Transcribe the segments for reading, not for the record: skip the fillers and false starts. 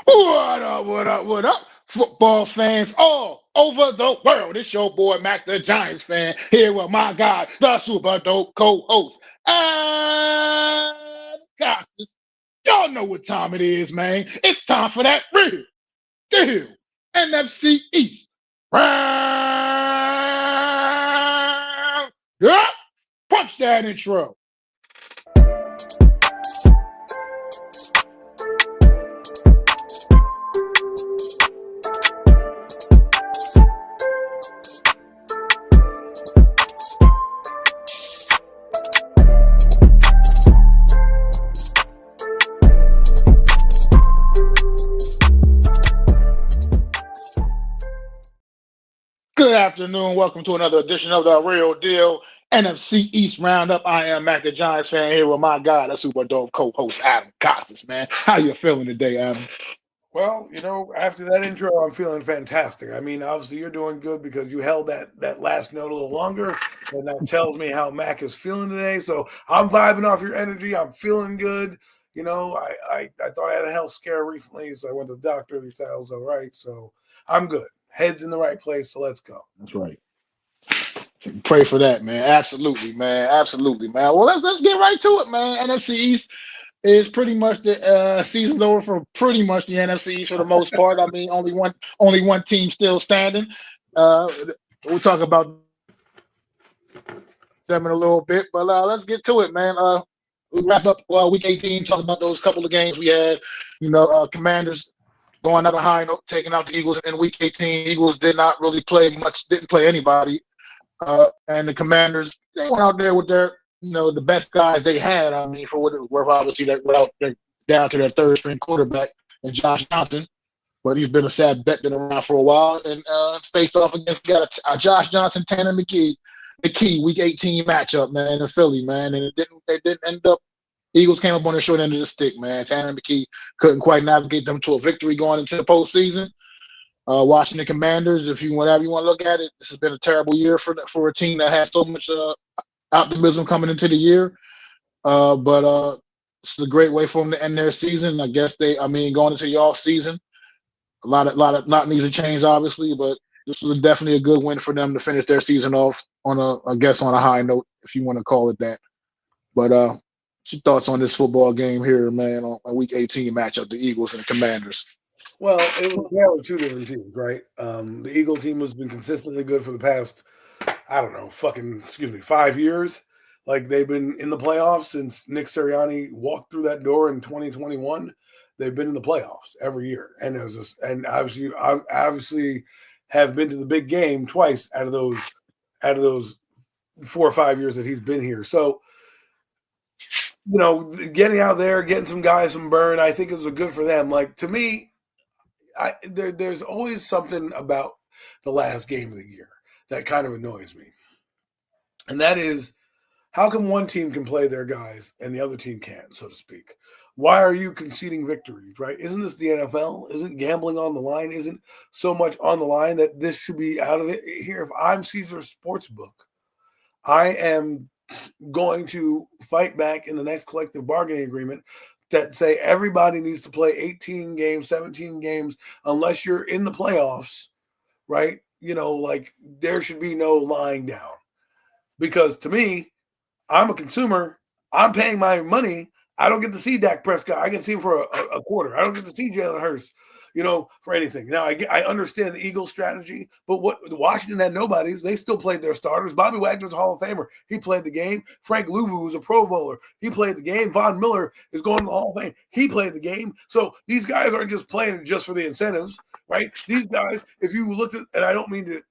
What up, what up, what up? Football fans all over the world. It's your boy Mac the Giants fan here with my guy, the super dope co-host. And Costas. Y'all know what time it is, man. It's time for that real deal NFC East round. Yeah, punch that intro. Good afternoon. Welcome to another edition of the Real Deal NFC East Roundup. I am Mac the Giants fan here with my guy, the super dope co-host Adam Costas, man. How you feeling today, Adam? Well, after that intro, I'm feeling fantastic. I mean, obviously, you're doing good because you held that last note a little longer, and that tells me how Mac is feeling today. So I'm vibing off your energy. I'm feeling good. I thought I had a health scare recently, so I went to the doctor. They said I was all right. So I'm good. Head's in the right place. So let's go. That's right. Pray for that, man. Absolutely, man. Absolutely, man. Well, let's get right to it, man. NFC East is pretty much the season's over for pretty much the NFC East for the most part. I mean, only one team still standing. Uh, we'll talk about them in a little bit, but let's get to it, man. We wrap up week 18, talking about those couple of games we had. Commanders going out a high note, taking out the Eagles in week 18. Eagles did not really play much, didn't play anybody. And the Commanders, they went out there with their, the best guys they had. I mean, for what it was worth, obviously, they're down to their third string quarterback and Josh Johnson. But he's been a sad bet, been around for a while, and faced off against got a Josh Johnson, Tanner McKee week 18 matchup, man, in Philly, man. And they didn't end up. Eagles came up on the short end of the stick, man. Tanner McKee couldn't quite navigate them to a victory going into the postseason. Washington Commanders, if you whatever you want to look at it, this has been a terrible year for a team that has so much optimism coming into the year. But it's a great way for them to end their season. I guess going into the off season, a lot needs to change, obviously, but this was definitely a good win for them to finish their season off on a high note, if you want to call it that. But what's your thoughts on this football game here, man, on week 18 matchup, the Eagles and the Commanders? Well, it was two different teams, right? The Eagle team has been consistently good for the past, I don't know, 5 years. Like they've been in the playoffs since Nick Sirianni walked through that door in 2021. They've been in the playoffs every year, and obviously have been to the big game twice out of those 4 or 5 years that he's been here. So, getting out there, getting some guys some burn, I think is good for them. Like to me, there's always something about the last game of the year that kind of annoys me. And that is, how come one team can play their guys and the other team can't, so to speak? Why are you conceding victories, right? Isn't this the NFL? Isn't gambling on the line? Isn't so much on the line that this should be out of it? Here, if I'm Caesar's Sportsbook, I am going to fight back in the next collective bargaining agreement that say everybody needs to play 18 games, 17 games, unless you're in the playoffs, right? Like there should be no lying down. Because to me, I'm a consumer. I'm paying my money. I don't get to see Dak Prescott. I can see him for a quarter. I don't get to see Jalen Hurts, for anything. Now, I understand the Eagles strategy, but what Washington had nobodies. They still played their starters. Bobby Wagner's a Hall of Famer. He played the game. Frank Louvu was a Pro Bowler. He played the game. Von Miller is going to the Hall of Fame. He played the game. So these guys aren't just playing just for the incentives, right? These guys, if you look at, and I don't mean to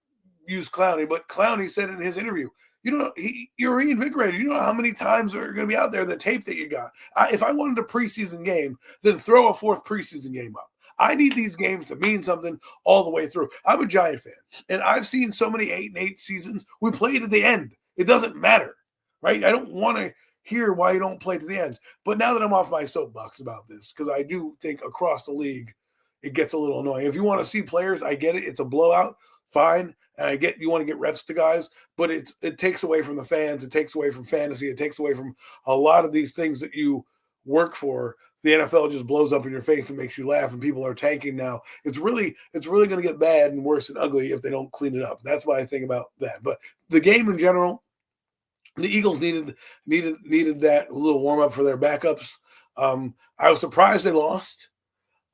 use Clowney, but Clowney said in his interview, you're reinvigorated. You know how many times are going to be out there, the tape that you got. If I wanted a preseason game, then throw a fourth preseason game up. I need these games to mean something all the way through. I'm a Giant fan, and I've seen so many 8-8 seasons. We played at the end. It doesn't matter, right? I don't want to hear why you don't play to the end. But now that I'm off my soapbox about this, because I do think across the league, it gets a little annoying. If you want to see players, I get it. It's a blowout. Fine. And I get you want to get reps to guys, but it takes away from the fans. It takes away from fantasy. It takes away from a lot of these things that you work for, the NFL just blows up in your face and makes you laugh, and people are tanking now. It's really going to get bad and worse and ugly if they don't clean it up. That's what I think about that. But the game in general, the Eagles needed that little warm up for their backups. I was surprised they lost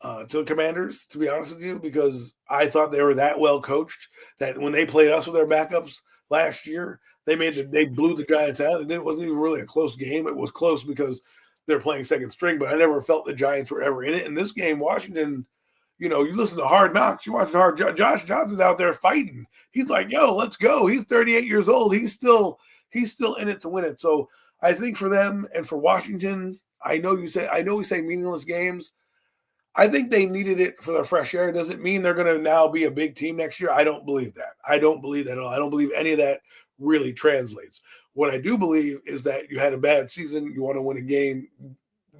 to the Commanders, to be honest with you, because I thought they were that well coached that when they played us with their backups last year, they blew the Giants out. And it wasn't even really a close game. It was close because they're playing second string, but I never felt the Giants were ever in it. In this game, Washington, you listen to Hard Knocks, you watch Josh Johnson's out there fighting. He's like, yo, let's go. He's 38 years old. He's still in it to win it. So I think for them and for Washington, I know we say meaningless games. I think they needed it for the fresh air. Does it mean they're going to now be a big team next year? I don't believe that. I don't believe that at all. I don't believe any of that really translates. What I do believe is that you had a bad season. You want to win a game.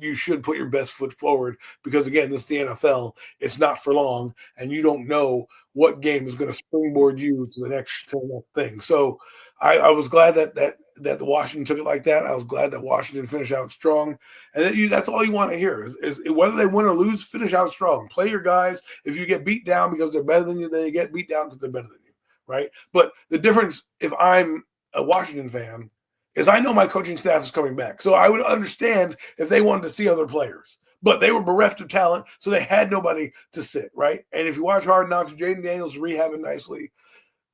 You should put your best foot forward because, again, this is the NFL. It's not for long, and you don't know what game is going to springboard you to the next thing. So I was glad that the Washington took it like that. I was glad that Washington finished out strong. And that's all you want to hear is whether they win or lose, finish out strong. Play your guys. If you get beat down because they're better than you, then you get beat down because they're better than you, right? But the difference, if I'm a Washington fan, is I know my coaching staff is coming back. So I would understand if they wanted to see other players. But they were bereft of talent, so they had nobody to sit, right? And if you watch Hard Knocks, Jaden Daniels is rehabbing nicely.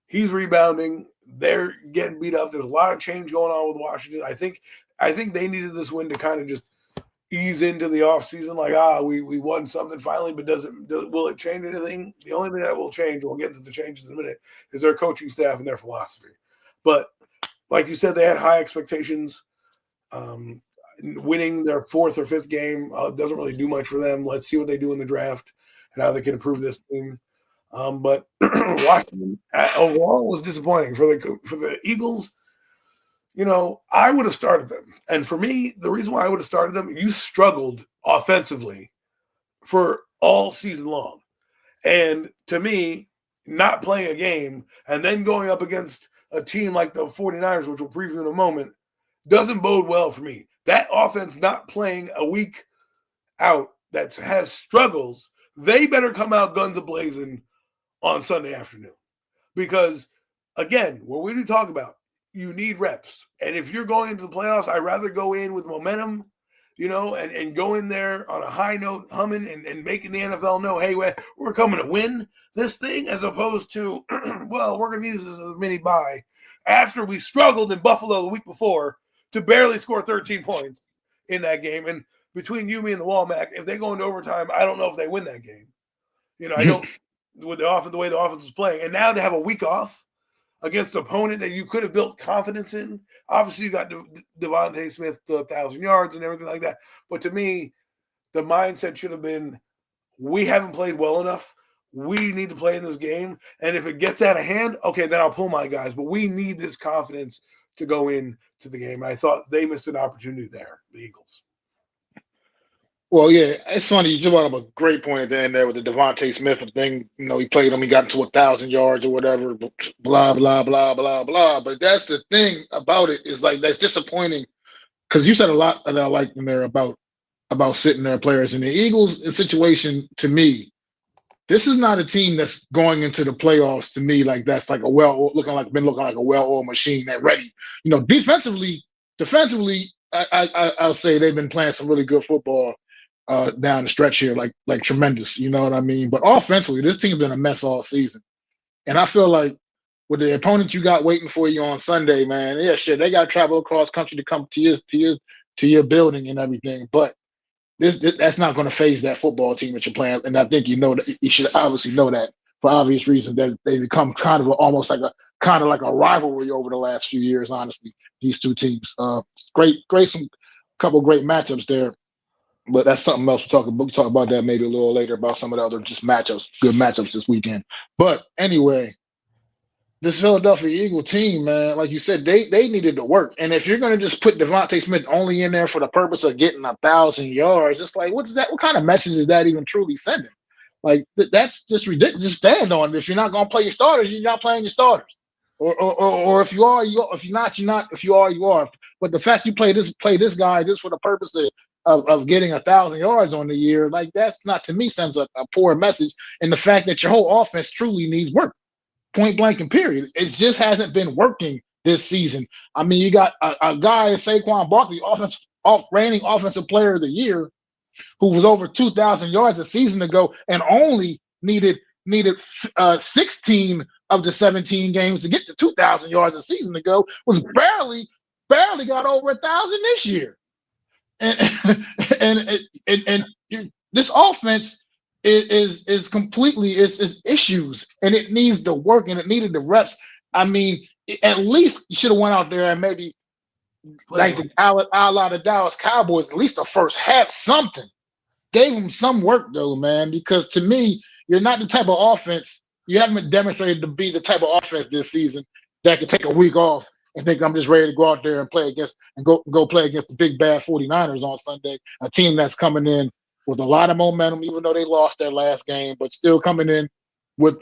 He's rebounding. They're getting beat up. There's a lot of change going on with Washington. I think they needed this win to kind of just ease into the offseason, like, we won something finally, but will it change anything? The only thing that will change, we'll get into the changes in a minute, is their coaching staff and their philosophy. But like you said, they had high expectations. Winning their fourth or fifth game doesn't really do much for them. Let's see what they do in the draft and how they can improve this team. But Washington overall was disappointing for the Eagles. I would have started them. And for me, the reason why I would have started them, you struggled offensively for all season long. And to me, not playing a game and then going up against a team like the 49ers, which we'll preview in a moment, doesn't bode well for me. That offense not playing a week out that has struggles, they better come out guns a-blazing on Sunday afternoon. Because, again, what we do talk about, you need reps. And if you're going into the playoffs, I'd rather go in with momentum, and go in there on a high note, humming and making the NFL know, hey, we're coming to win this thing, as opposed to, well, we're going to use this as a mini bye after we struggled in Buffalo the week before to barely score 13 points in that game. And between you, me, and the Wall, Mac, if they go into overtime, I don't know if they win that game. I don't with the way the offense is playing. And now to have a week off against an opponent that you could have built confidence in. Obviously, you got Devontae Smith to 1,000 yards and everything like that. But to me, the mindset should have been, we haven't played well enough. We need to play in this game. And if it gets out of hand, okay, then I'll pull my guys. But we need this confidence to go into the game. I thought they missed an opportunity there, the Eagles. Well, yeah, it's funny. You just brought up a great point at the end there with the Devontae Smith thing. He played him. He got into 1,000 yards or whatever, blah, blah, blah, blah, blah. But that's the thing about it is, like, that's disappointing because you said a lot that I liked in there about sitting there players. And the Eagles situation, to me, this is not a team that's going into the playoffs, to me, like that's like looking like a well-oiled machine that ready. Defensively, I'll say they've been playing some really good football down the stretch here, like tremendous, you know what I mean? But offensively, this team's been a mess all season. And I feel like with the opponent you got waiting for you on Sunday, man, yeah, shit, they got to travel across country to come to your building and everything. But that's not going to phase that football team that you're playing. And I think that you should obviously know that for obvious reasons that they become kind of almost like a rivalry over the last few years, honestly, these two teams. Some couple great matchups there. But that's something else we'll talk about that maybe a little later about some of the other just good matchups this weekend. But anyway, this Philadelphia Eagle team, man, like you said, they needed to work. And if you're going to just put Devontae Smith only in there for the purpose of getting 1,000 yards, it's like, what's that? What kind of message is that even truly sending? Like, that's just ridiculous. Just stand on it. If you're not going to play your starters, you're not playing your starters. Or if you are, you are. If you're not, you're not. If you are, you are. But the fact you play this guy just for the purpose of of getting 1,000 yards on the year, like that's not to me sends a poor message. And the fact that your whole offense truly needs work, point blank and period. It just hasn't been working this season. I mean, you got a guy, Saquon Barkley, reigning offensive player of the year, who was over 2,000 yards a season ago and only needed 16 of the 17 games to get to 2,000 yards a season ago, was barely got over 1,000 this year. And this offense is completely is issues, and it needs the work, and it needed the reps. I mean, at least you should have went out there and maybe like the a la the Dallas Cowboys, at least the first half, something. Gave them some work though, man, because to me, you're not the type of offense, you haven't demonstrated to be the type of offense this season that can take a week off and think I'm just ready to go out there and play against and go play against the big bad 49ers on Sunday, a team that's coming in with a lot of momentum, even though they lost their last game, but still coming in with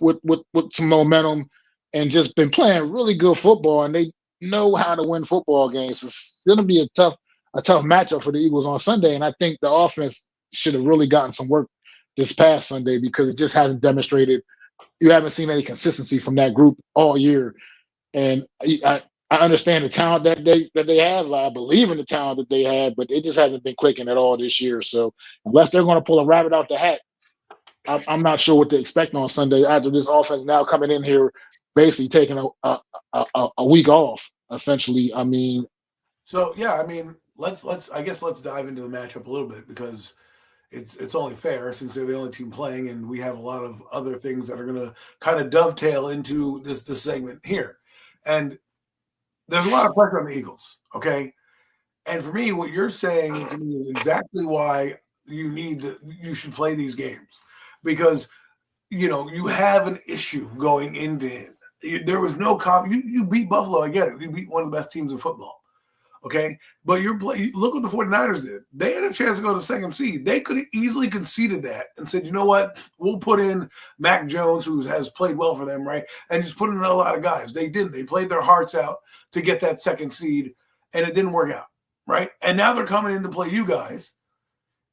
some momentum and just been playing really good football, and they know how to win football games. It's going to be a tough matchup for the Eagles on Sunday, and I think the offense should have really gotten some work this past Sunday because it just hasn't demonstrated. You haven't seen any consistency from that group all year, and I understand the talent that they have. I believe in the talent that they had, but it just hasn't been clicking at all this year. So unless they're going to pull a rabbit out the hat, I'm not sure what to expect on Sunday after this offense now coming in here, basically taking a week off, essentially. I mean, so yeah, I mean, let's dive into the matchup a little bit because it's only fair since they're the only team playing, and we have a lot of other things that are going to kind of dovetail into this segment here. And there's a lot of pressure on the Eagles, okay? And for me, what you're saying to me is exactly why you should play these games, because you have an issue going into it. There was no you beat Buffalo, I get it. You beat one of the best teams in football. Okay, but look what the 49ers did. They had a chance to go to the second seed. They could have easily conceded that and said, you know what, we'll put in Mac Jones, who has played well for them, right? And just put in a lot of guys. They didn't. They played their hearts out to get that second seed, and it didn't work out, right? And now they're coming in to play you guys,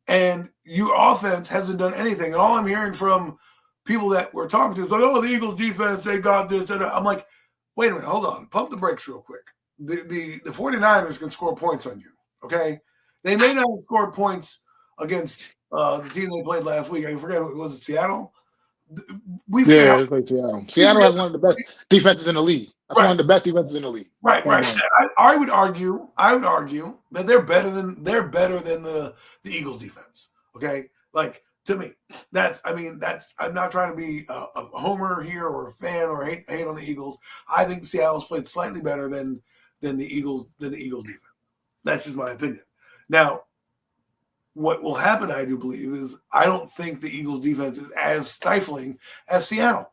and your offense hasn't done anything. And all I'm hearing from people that we're talking to is like, oh, the Eagles defense, they got this. I'm like, wait a minute, hold on. Pump the brakes real quick. The 49ers can score points on you, okay? They may not have scored points against the team they played last week. I forget, was it Seattle? They played Seattle. Seattle has one of the best defenses in the league. That's one of the best defenses in the league. Right. I would argue that they're better than the Eagles defense. Okay, like to me, I'm not trying to be a homer here or a fan or hate on the Eagles. I think Seattle's played slightly better than the Eagles defense. That's just my opinion. Now, what will happen, I do believe, is I don't think the Eagles defense is as stifling as Seattle.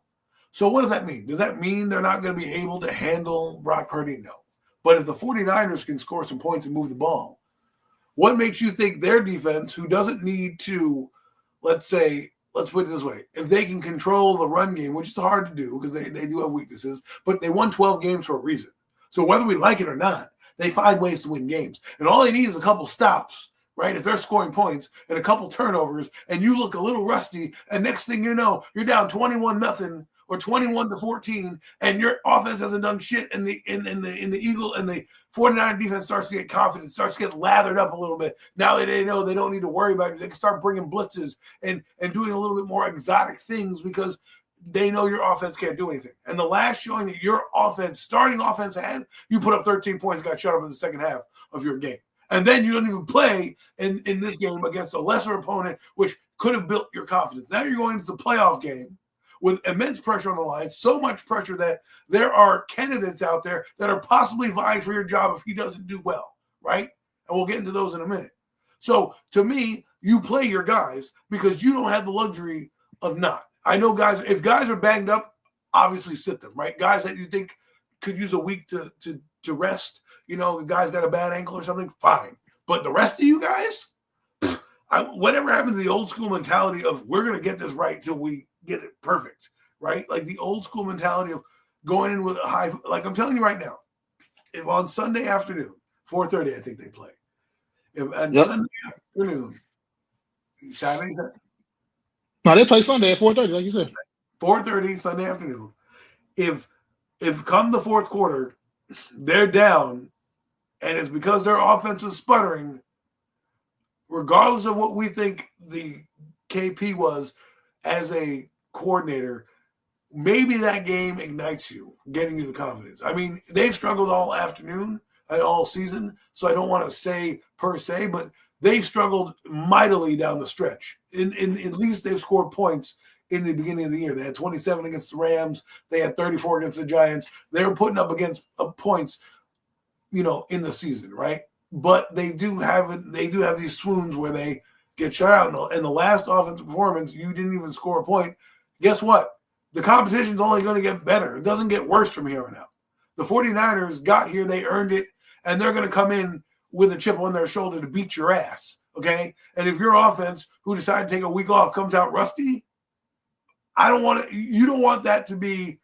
So what does that mean? Does that mean they're not going to be able to handle Brock Purdy? No. But if the 49ers can score some points and move the ball, what makes you think their defense, who doesn't need to, let's put it this way, if they can control the run game, which is hard to do because they do have weaknesses, but they won 12 games for a reason. So whether we like it or not, they find ways to win games. And all they need is a couple stops, right? If they're scoring points and a couple turnovers and you look a little rusty, and next thing you know, you're down 21-0 or 21-14, and your offense hasn't done shit, and the Eagle and the 49 defense starts to get confident, starts to get lathered up a little bit. Now that they know they don't need to worry about it, they can start bringing blitzes and doing a little bit more exotic things because they know your offense can't do anything. And the last showing that your starting offense had, you put up 13 points, got shut up in the second half of your game. And then you don't even play in this game against a lesser opponent, which could have built your confidence. Now you're going into the playoff game with immense pressure on the line, so much pressure that there are candidates out there that are possibly vying for your job if he doesn't do well, right? And we'll get into those in a minute. So to me, you play your guys because you don't have the luxury of not. I know guys, if guys are banged up, obviously sit them, right? Guys that you think could use a week to rest, the guy's got a bad ankle or something, fine. But the rest of you guys, whatever happened to the old school mentality of we're going to get this right till we get it perfect, right? Like the old school mentality of going in with a high, like I'm telling you right now, if on Sunday afternoon, 4:30, I think they play. And Yep. Sunday afternoon, Saturday, No, they play Sunday at 4:30, like you said. 4:30 Sunday afternoon. If come the fourth quarter, they're down, and it's because their offense is sputtering, regardless of what we think the KP was as a coordinator, maybe that game ignites you, getting you the confidence. I mean, they've struggled all afternoon and all season, so I don't want to say per se, but they've struggled mightily down the stretch. In at least they've scored points in the beginning of the year. They had 27 against the Rams. They had 34 against the Giants. They were putting up against points, in the season, right? But they do have these swoons where they get shut out. And the last offensive performance, you didn't even score a point. Guess what? The competition's only going to get better. It doesn't get worse from here on out. The 49ers got here, they earned it, and they're going to come in with a chip on their shoulder to beat your ass, okay? And if your offense, who decided to take a week off, comes out rusty, you don't want that to be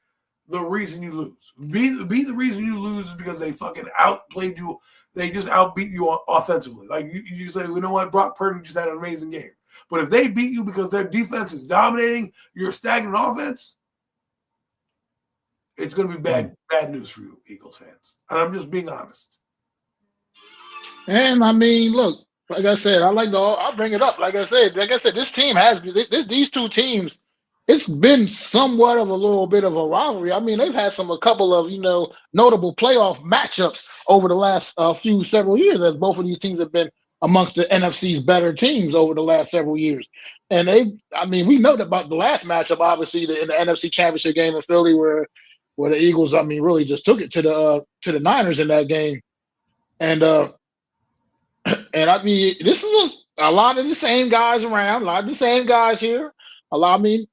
the reason you lose. Be the reason you lose is because they fucking outplayed you. They just outbeat you offensively. Like you say, you know what? Brock Purdy just had an amazing game. But if they beat you because their defense is dominating your stagnant offense, it's going to be bad news for you, Eagles fans. And I'm just being honest. And I mean, look, like I said, I'll bring it up. Like I said, this team these two teams, it's been somewhat of a little bit of a rivalry. I mean, they've had a couple of, notable playoff matchups over the last several years, as both of these teams have been amongst the NFC's better teams over the last several years. And we know about the last matchup, obviously, in the NFC Championship game in Philly, where the Eagles, really just took it to the Niners in that game. And this is a lot of the same guys around, a lot of the same guys here.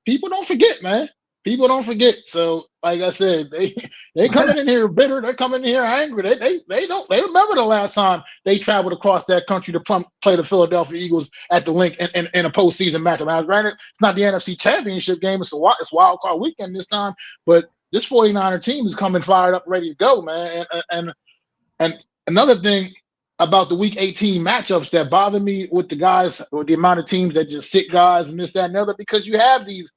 People don't forget, man. People don't forget. So, like I said, they coming in here bitter. They're coming in here angry. They remember the last time they traveled across that country to play the Philadelphia Eagles at the Link in a postseason matchup. Now, granted, it's not the NFC Championship game. It's Wildcard weekend this time. But this 49er team is coming fired up, ready to go, man. And another thing about the Week 18 matchups that bother me with the guys, or the amount of teams that just sit guys and this, that, and the other, because you have these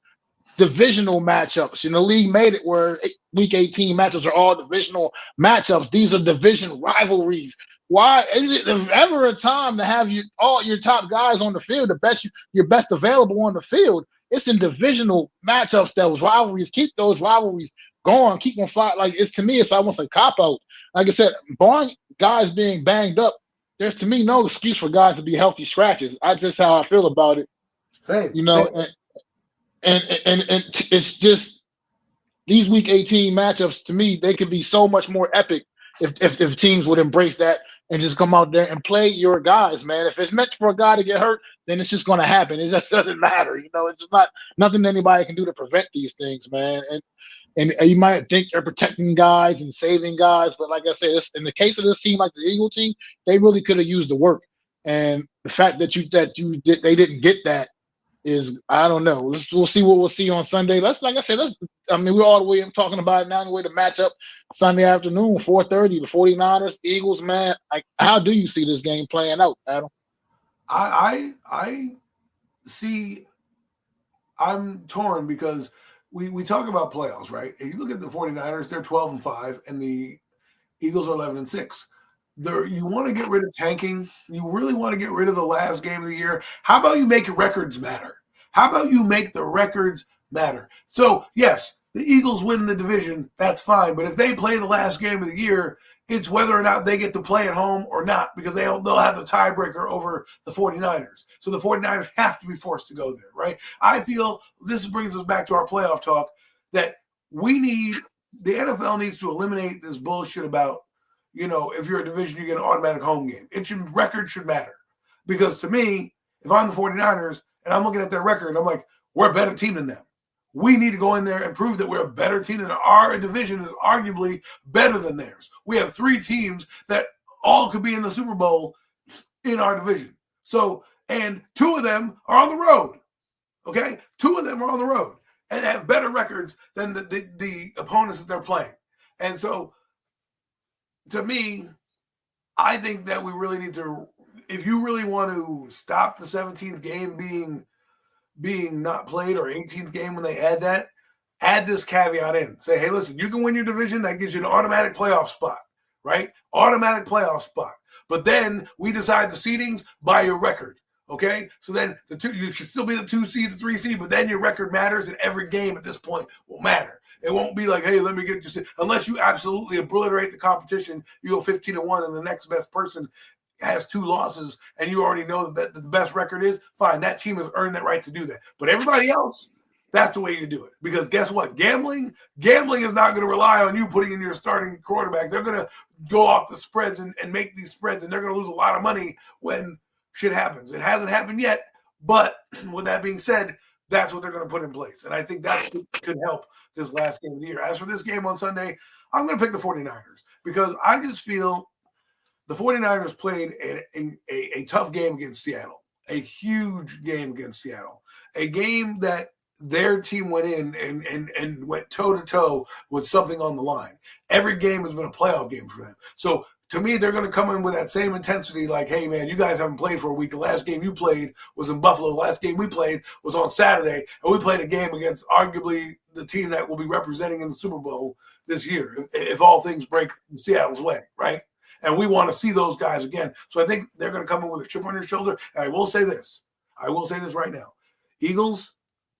divisional matchups. The league made it where Week 18 matchups are all divisional matchups. These are division rivalries. Why is it ever a time to have all your top guys on the field, your best available on the field? It's in divisional matchups, those rivalries. Keep those rivalries going. Keep them fight. To me, it's almost a cop out. Like I said, barring guys being banged up, there's to me no excuse for guys to be healthy scratches. That's just how I feel about it. Same. And it's just these Week 18 matchups, to me, they could be so much more epic if teams would embrace that and just come out there and play your guys, man. If it's meant for a guy to get hurt, then it's just going to happen. It just doesn't matter. It's just nothing anybody can do to prevent these things, man. And you might think they're protecting guys and saving guys, but like I said, in the case of this team, like the Eagle team, they really could have used the work. And the fact that they didn't get that is, I don't know. We'll see what we'll see on Sunday. We're all the way talking about it now. The way the matchup Sunday afternoon, 4:30, the 49ers, Eagles, man. How do you see this game playing out, Adam? I see. I'm torn because we talk about playoffs, right? If you look at the 49ers, they're 12-5, and the Eagles are 11-6. You want to get rid of tanking. You really want to get rid of the last game of the year. How about you make records matter? How about you make the records matter? So, yes, the Eagles win the division. That's fine. But if they play the last game of the year, it's whether or not they get to play at home or not, because they'll have the tiebreaker over the 49ers. So the 49ers have to be forced to go there, right? I feel this brings us back to our playoff talk, that the NFL needs to eliminate this bullshit about, if you're a division, you get an automatic home game. Record should matter. Because to me, if I'm the 49ers and I'm looking at their record, I'm like, we're a better team than them. We need to go in there and prove that we're a better team than our division is arguably better than theirs. We have 3 teams that all could be in the Super Bowl in our division. So, and 2 of them are on the road. Okay? 2 of them are on the road and have better records than the opponents that they're playing. And so, to me, I think that we really need to, if you really want to stop the 17th game being not played, or 18th game when they add this caveat in. Say, hey, listen, you can win your division. That gives you an automatic playoff spot, right? Automatic playoff spot. But then we decide the seedings by your record. Okay, so then you should still be the 2 seed, the 3 seed, but then your record matters, and every game at this point will matter. It won't be like, hey, let me get you, unless you absolutely obliterate the competition, you go 15-1, and the next best person has 2 losses, and you already know that the best record is fine. That team has earned that right to do that. But everybody else, that's the way you do it. Because guess what? Gambling is not going to rely on you putting in your starting quarterback. They're going to go off the spreads and make these spreads, and they're going to lose a lot of money when shit happens. It hasn't happened yet, but with that being said, that's what they're going to put in place. And I think that could help this last game of the year. As for this game on Sunday, I'm going to pick the 49ers because I just feel the 49ers played a tough game against Seattle, a huge game against Seattle, a game that their team went in and went toe-to-toe with something on the line. Every game has been a playoff game for them. So to me, they're going to come in with that same intensity like, hey, man, you guys haven't played for a week. The last game you played was in Buffalo. The last game we played was on Saturday, and we played a game against arguably the team that will be representing in the Super Bowl this year if all things break Seattle's way, right? And we want to see those guys again. So I think they're going to come in with a chip on their shoulder. And I will say this right now. Eagles,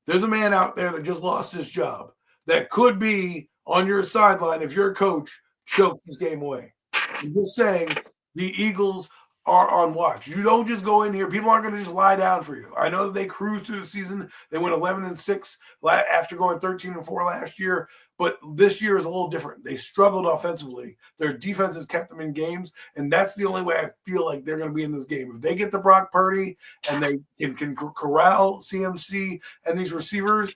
there's a man out there that just lost his job that could be on your sideline if your coach chokes this game away. I'm just saying the Eagles are on watch. You don't just go in here. People aren't going to just lie down for you. I know that they cruised through the season. They went 11-6 after going 13-4 last year. But this year is a little different. They struggled offensively. Their defense has kept them in games, and that's the only way I feel like they're going to be in this game. If they get the Brock Purdy and they can corral CMC and these receivers,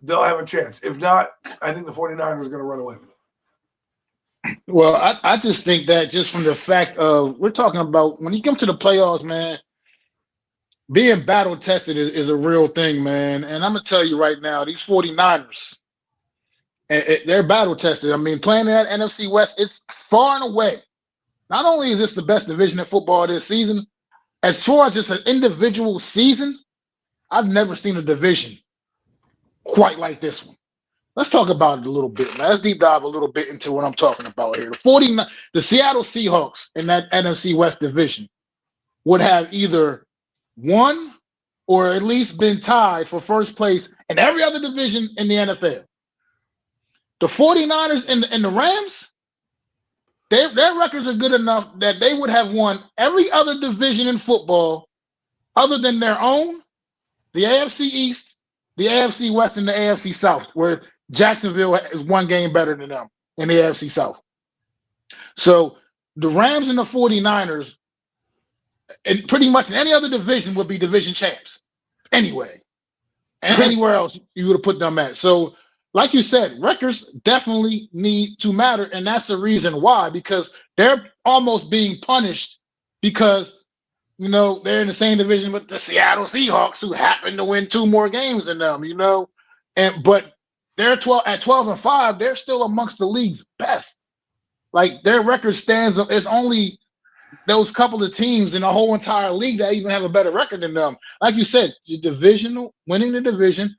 they'll have a chance. If not, I think the 49ers are going to run away with it. Well, I just think that just from the fact of we're talking about when you come to the playoffs, man, being battle tested is a real thing, man. And I'm going to tell you right now, these 49ers, they're battle tested. I mean, playing that NFC West, it's far and away. Not only is this the best division in football this season, as far as just an individual season, I've never seen a division quite like this one. Let's talk about it a little bit. Let's deep dive a little bit into what I'm talking about here. The Seattle Seahawks in that NFC West division would have either won or at least been tied for first place in every other division in the NFL. The 49ers and the Rams, their records are good enough that they would have won every other division in football other than their own, the AFC East, the AFC West, and the AFC South, where Jacksonville is one game better than them in the AFC South. So the Rams and the 49ers, and pretty much in any other division, would be division champs anyway. And anywhere else you would have put them at. So like you said, records definitely need to matter, and that's the reason why, because they're almost being punished because, you know, they're in the same division with the Seattle Seahawks, who happen to win 2 more games than them, you know, but they're at 12-5. They're still amongst the league's best. Like their record stands up. It's only those couple of teams in the whole entire league that even have a better record than them. Like you said, winning the division.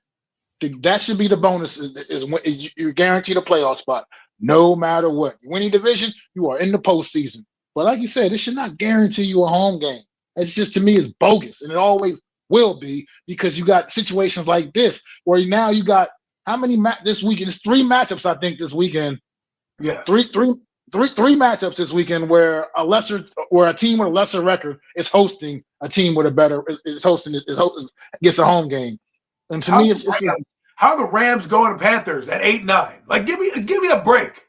That should be the bonus. Is you're guaranteed a playoff spot, no matter what. You win the division, you are in the postseason. But like you said, it should not guarantee you a home game. It's just, to me, it's bogus, and it always will be, because you got situations like this where now you got how many this weekend? It's 3 matchups, I think, this weekend. Yeah, three matchups this weekend where a team with a lesser record is hosting a team with a better gets a home game. And to me, it's how the Rams going to Panthers at 8-9? Like, give me a break.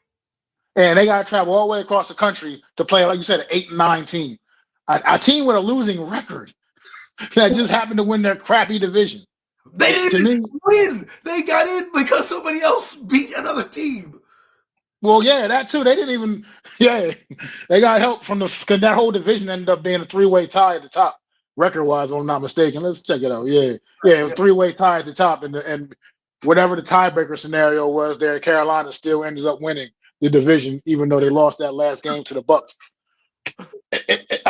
And they got to travel all the way across the country to play, like you said, an 8-9 team, a team with a losing record that just happened to win their crappy division. They didn't even win. They got in because somebody else beat another team. Well, yeah, that too. They didn't even. Yeah, they got help from because that whole division ended up being a 3-way tie at the top. Record-wise, if I'm not mistaken. Let's check it out. Yeah, it was 3-way tie at the top, and whatever the tiebreaker scenario was there, Carolina still ended up winning the division, even though they lost that last game to the Bucks.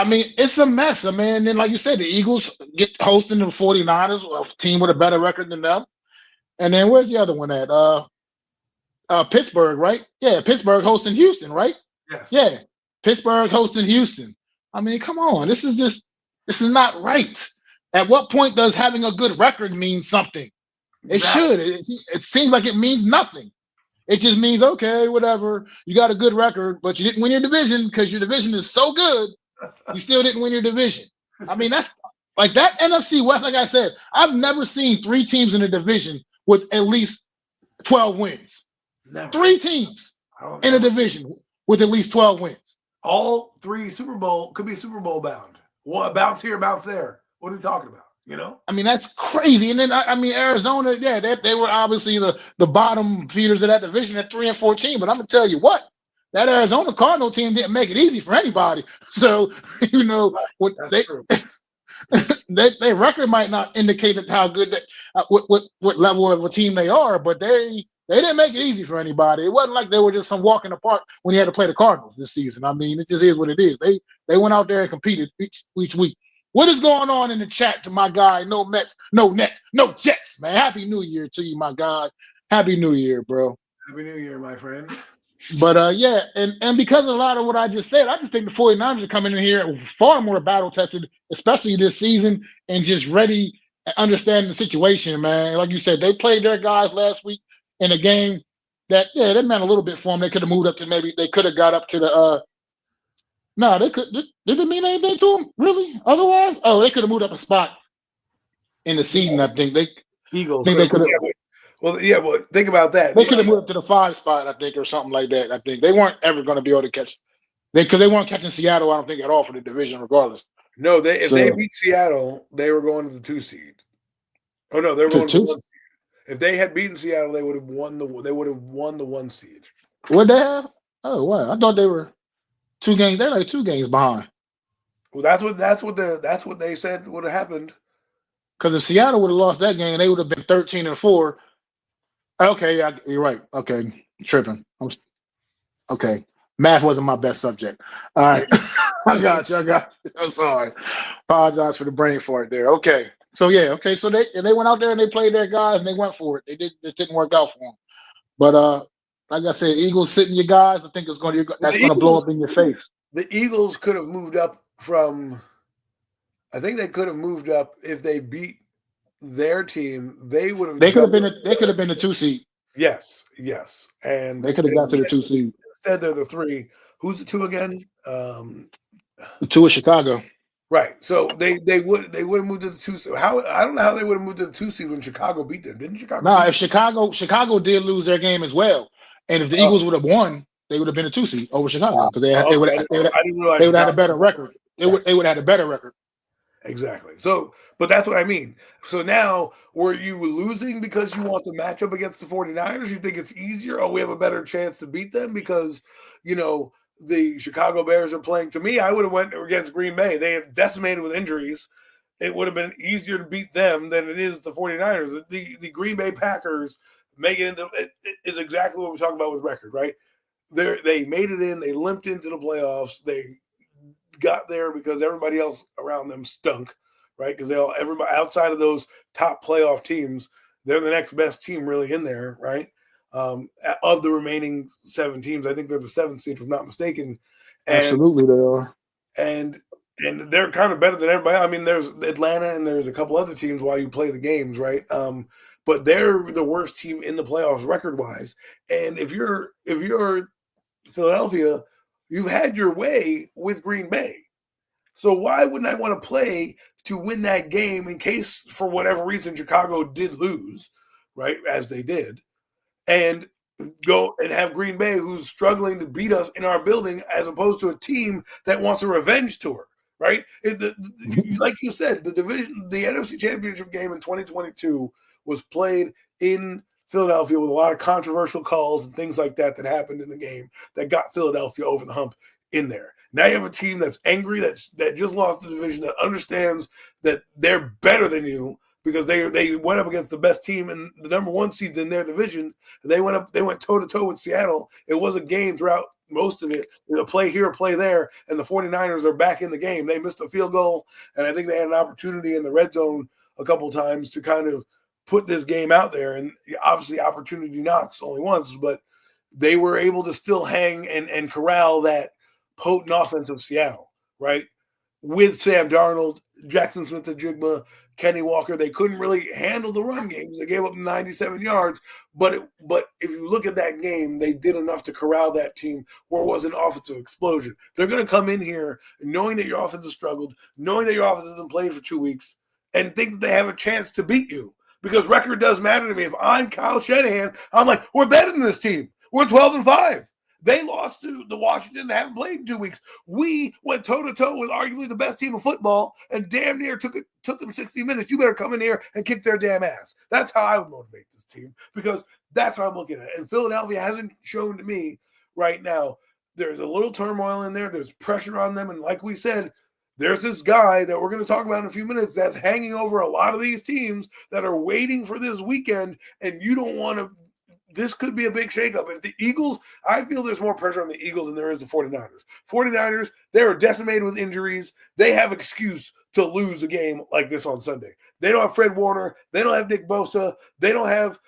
I mean, it's a mess. I mean, and then like you said, the Eagles get hosting the 49ers, a team with a better record than them. And then where's the other one at? Pittsburgh, right? Yeah, Pittsburgh hosting Houston, right? Yes. Yeah, Pittsburgh hosting Houston. I mean, come on, this is not right. At what point does having a good record mean something? It Exactly. should. It seems like it means nothing. It just means okay, whatever. You got a good record, but you didn't win your division because your division is so good. You still didn't win your division. I mean, that's like that NFC West. Like I said, I've never seen 3 teams in a division with at least 12 wins. Never. 3 teams in a division with at least 12 wins. All 3 Super Bowl could be Super Bowl bound. Well, bounce here, bounce there. What are we talking about? You know? I mean, that's crazy. And then I mean, Arizona, yeah, they were obviously the bottom feeders of that division at 3-14. But I'm gonna tell you what, that Arizona Cardinal team didn't make it easy for anybody. So you know what their record might not indicate how good what level of a team they are, but they didn't make it easy for anybody. It wasn't like they were just some walk in the park when you had to play the Cardinals this season. I mean, it just is what it is. They went out there and competed each week. What is going on in the chat to my guy? No Mets, no Nets, no Jets, man. Happy New Year to you, my guy. Happy New Year, bro. Happy New Year, my friend. But yeah, and because of a lot of what I just said, I just think the 49ers are coming in here far more battle tested, especially this season, and just ready and understanding the situation, man. Like you said, they played their guys last week in a game that meant a little bit for them. They could have moved up to maybe they could have got up to the no, they could. Did it mean anything to them? Really? Otherwise, they could have moved up a spot in the season. I think Eagles. Think they could have. Well, think about that. They could have moved up to the 5 spot, I think, or something like that. I think they weren't ever going to be able to catch because they weren't catching Seattle. I don't think at all for the division, regardless. No, if they beat Seattle, they were going to the 2 seed. Oh no, they were going to the 1 seed. If they had beaten Seattle, they would have won the 1 seed. Would they have? Oh wow, I thought they were 2 games. They're like 2 games behind. Well, that's what they said would have happened. Because if Seattle would have lost that game, they would have been 13-4. Okay, yeah, you're right. Okay, tripping. Okay, math wasn't my best subject. All right, I got you. I'm sorry. Apologize for the brain fart there. Okay, so yeah, okay, so they went out there and they played their guys and they went for it. It didn't work out for them. But like I said, Eagles sitting your guys. I think that's going to blow up in your face. The Eagles could have moved up from. I think they could have moved up if they beat their team. They would have. They could have been the 2 seed. Yes, and they could have got to the 2 seed. Instead, they're the 3. Who's the 2 again? The 2 is Chicago. Right. So they would have moved to the 2 seed. How I don't know how they would have moved to the 2 seed when Chicago beat them. Didn't Chicago? No, if Chicago did lose their game as well, and if the Eagles would have won, they would have been a 2 seed over Chicago because they would have had a better record. They would have had a better record. Exactly. So, but that's what I mean. So now, were you losing because you want the matchup against the 49ers? You think it's easier? Oh, we have a better chance to beat them because, the Chicago Bears are playing. To me, I would have went against Green Bay. They have decimated with injuries. It would have been easier to beat them than it is the 49ers. The Green Bay Packers make it into it is exactly what we're talking about with record, right? They made it in. They limped into the playoffs. They got there because everybody else around them stunk, right? Because everybody outside of those top playoff teams, they're the next best team really in there, right? Of the remaining 7 teams, I think they're the 7th seed, if I'm not mistaken. And, absolutely, they are. And they're kind of better than everybody. I mean, there's Atlanta and there's a couple other teams while you play the games, right? But they're the worst team in the playoffs record-wise. And if you're Philadelphia, you've had your way with Green Bay. So why wouldn't I want to play to win that game in case, for whatever reason, Chicago did lose, right, as they did, and go and have Green Bay, who's struggling to beat us in our building, as opposed to a team that wants a revenge tour, right? Like you said, the NFC Championship game in 2022 was played in Philadelphia with a lot of controversial calls and things like that happened in the game that got Philadelphia over the hump in there. Now you have a team that's angry, that just lost the division, that understands that they're better than you because they went up against the best team and the number 1 seeds in their division. And they went toe to toe with Seattle. It was a game throughout most of it, play here, play there, and the 49ers are back in the game. They missed a field goal, and I think they had an opportunity in the red zone a couple of times to kind of put this game out there. And obviously opportunity knocks only once, but they were able to still hang and corral that potent offense of Seattle, right? With Sam Darnold, Jackson Smith-Njigba, Kenny Walker, they couldn't really handle the run games. They gave up 97 yards, but if you look at that game, they did enough to corral that team where it was an offensive explosion. They're going to come in here knowing that your offense has struggled, knowing that your offense hasn't played for 2 weeks, and think that they have a chance to beat you. Because record does matter to me. If I'm Kyle Shanahan, I'm like, we're better than this team. We're 12-5. They lost to the Washington. They haven't played in 2 weeks. We went toe-to-toe with arguably the best team in football and damn near took them 60 minutes. You better come in here and kick their damn ass. That's how I would motivate this team because that's how I'm looking at it. And Philadelphia hasn't shown to me right now. There's a little turmoil in there. There's pressure on them. And like we said, there's this guy that we're going to talk about in a few minutes that's hanging over a lot of these teams that are waiting for this weekend, and you don't want to – this could be a big shakeup. If the Eagles – I feel there's more pressure on the Eagles than there is the 49ers. 49ers, they are decimated with injuries. They have excuse to lose a game like this on Sunday. They don't have Fred Warner. They don't have Nick Bosa. They don't have,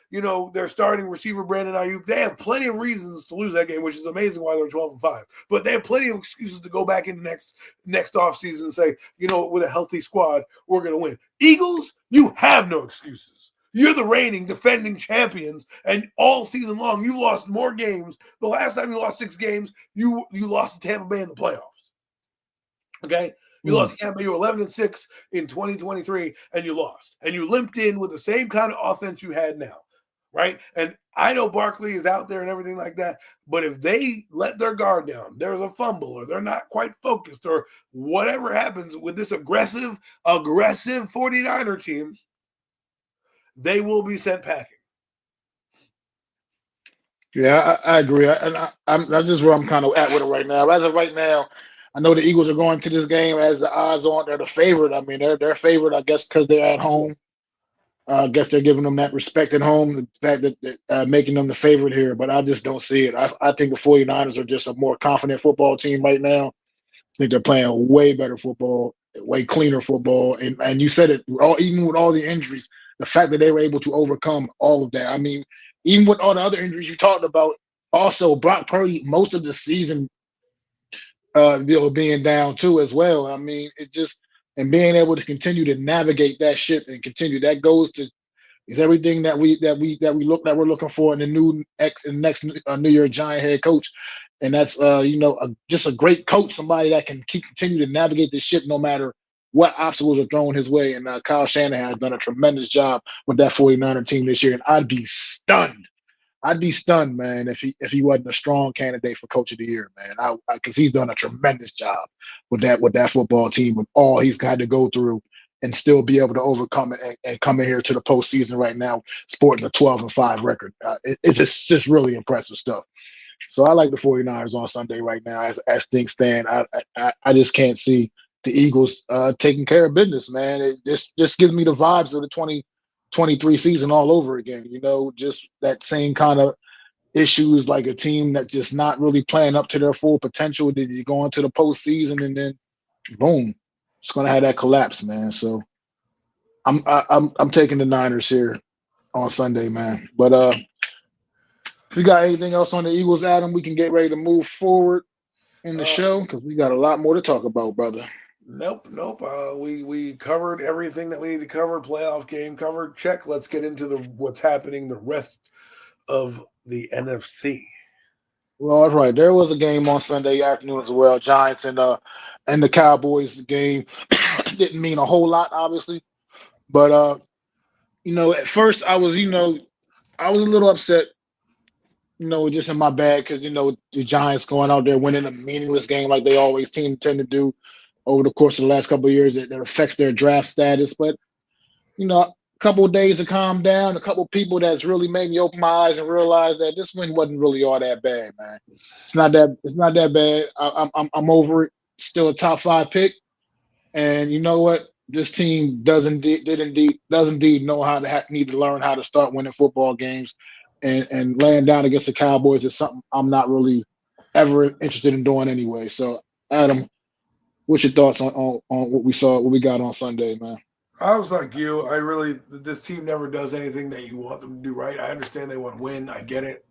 their starting receiver, Brandon Ayuk. They have plenty of reasons to lose that game, which is amazing why they're 12-5. But they have plenty of excuses to go back in next offseason and say, with a healthy squad, we're going to win. Eagles, you have no excuses. You're the reigning, defending champions, and all season long, you lost more games. The last time you lost 6 games, you lost to Tampa Bay in the playoffs. Okay? You lost to Tampa Bay. You were 11-6 in 2023, and you lost. And you limped in with the same kind of offense you had now, right? And I know Barkley is out there and everything like that, but if they let their guard down, there's a fumble, or they're not quite focused, or whatever happens with this aggressive 49er team, they will be sent packing. Yeah, I agree. That's just where I'm kind of at with it right now. As of right now, I know the Eagles are going to this game as the odds on. They're the favorite. I mean, they're favored, I guess, because they're at home. I guess they're giving them that respect at home, the fact that making them the favorite here. But I just don't see it. I think the 49ers are just a more confident football team right now. I think they're playing way better football, way cleaner football. And you said it, even with all the injuries, the fact that they were able to overcome all of that. I mean, even with all the other injuries you talked about, also Brock Purdy, most of the season, being down too as well. I mean, it just and being able to continue to navigate that ship and continue that goes to is everything that we're looking for in the next New York Giant head coach, and that's just a great coach, somebody that can continue to navigate this ship no matter what obstacles are thrown his way. And Kyle Shanahan has done a tremendous job with that 49er team this year, and I'd be stunned, man, if he wasn't a strong candidate for Coach of the Year, man. Because he's done a tremendous job with that football team, with all he's had to go through, and still be able to overcome it and come in here to the postseason right now, sporting a 12-5 record. It's just really impressive stuff. So I like the 49ers on Sunday right now as things stand. I just can't see the Eagles taking care of business, man. It just gives me the vibes of the 2023 season all over again. Just that same kind of issues, like a team that's just not really playing up to their full potential. Did you go into the postseason and then boom, it's gonna have that collapse, man. So I'm taking the Niners here on Sunday, man. But if you got anything else on the Eagles, Adam, we can get ready to move forward in the show because we got a lot more to talk about, brother. Nope. We covered everything that we need to cover. Playoff game covered. Check. Let's get into what's happening the rest of the NFC. Well, that's right. There was a game on Sunday afternoon as well. Giants and the Cowboys game didn't mean a whole lot, obviously, but at first I was a little upset, just in my bag because the Giants going out there winning a meaningless game like they always tend to do over the course of the last couple of years that affects their draft status. But a couple of days to calm down, a couple of people that's really made me open my eyes and realize that this win wasn't really all that bad, man. It's not that bad. I'm over it. Still a top 5 pick, and you know what? This team does indeed know how to need to learn how to start winning football games, and laying down against the Cowboys is something I'm not really ever interested in doing anyway. So, Adam, what's your thoughts on what we saw, what we got on Sunday, man? I was like you. This team never does anything that you want them to do right. I understand they want to win. I get it.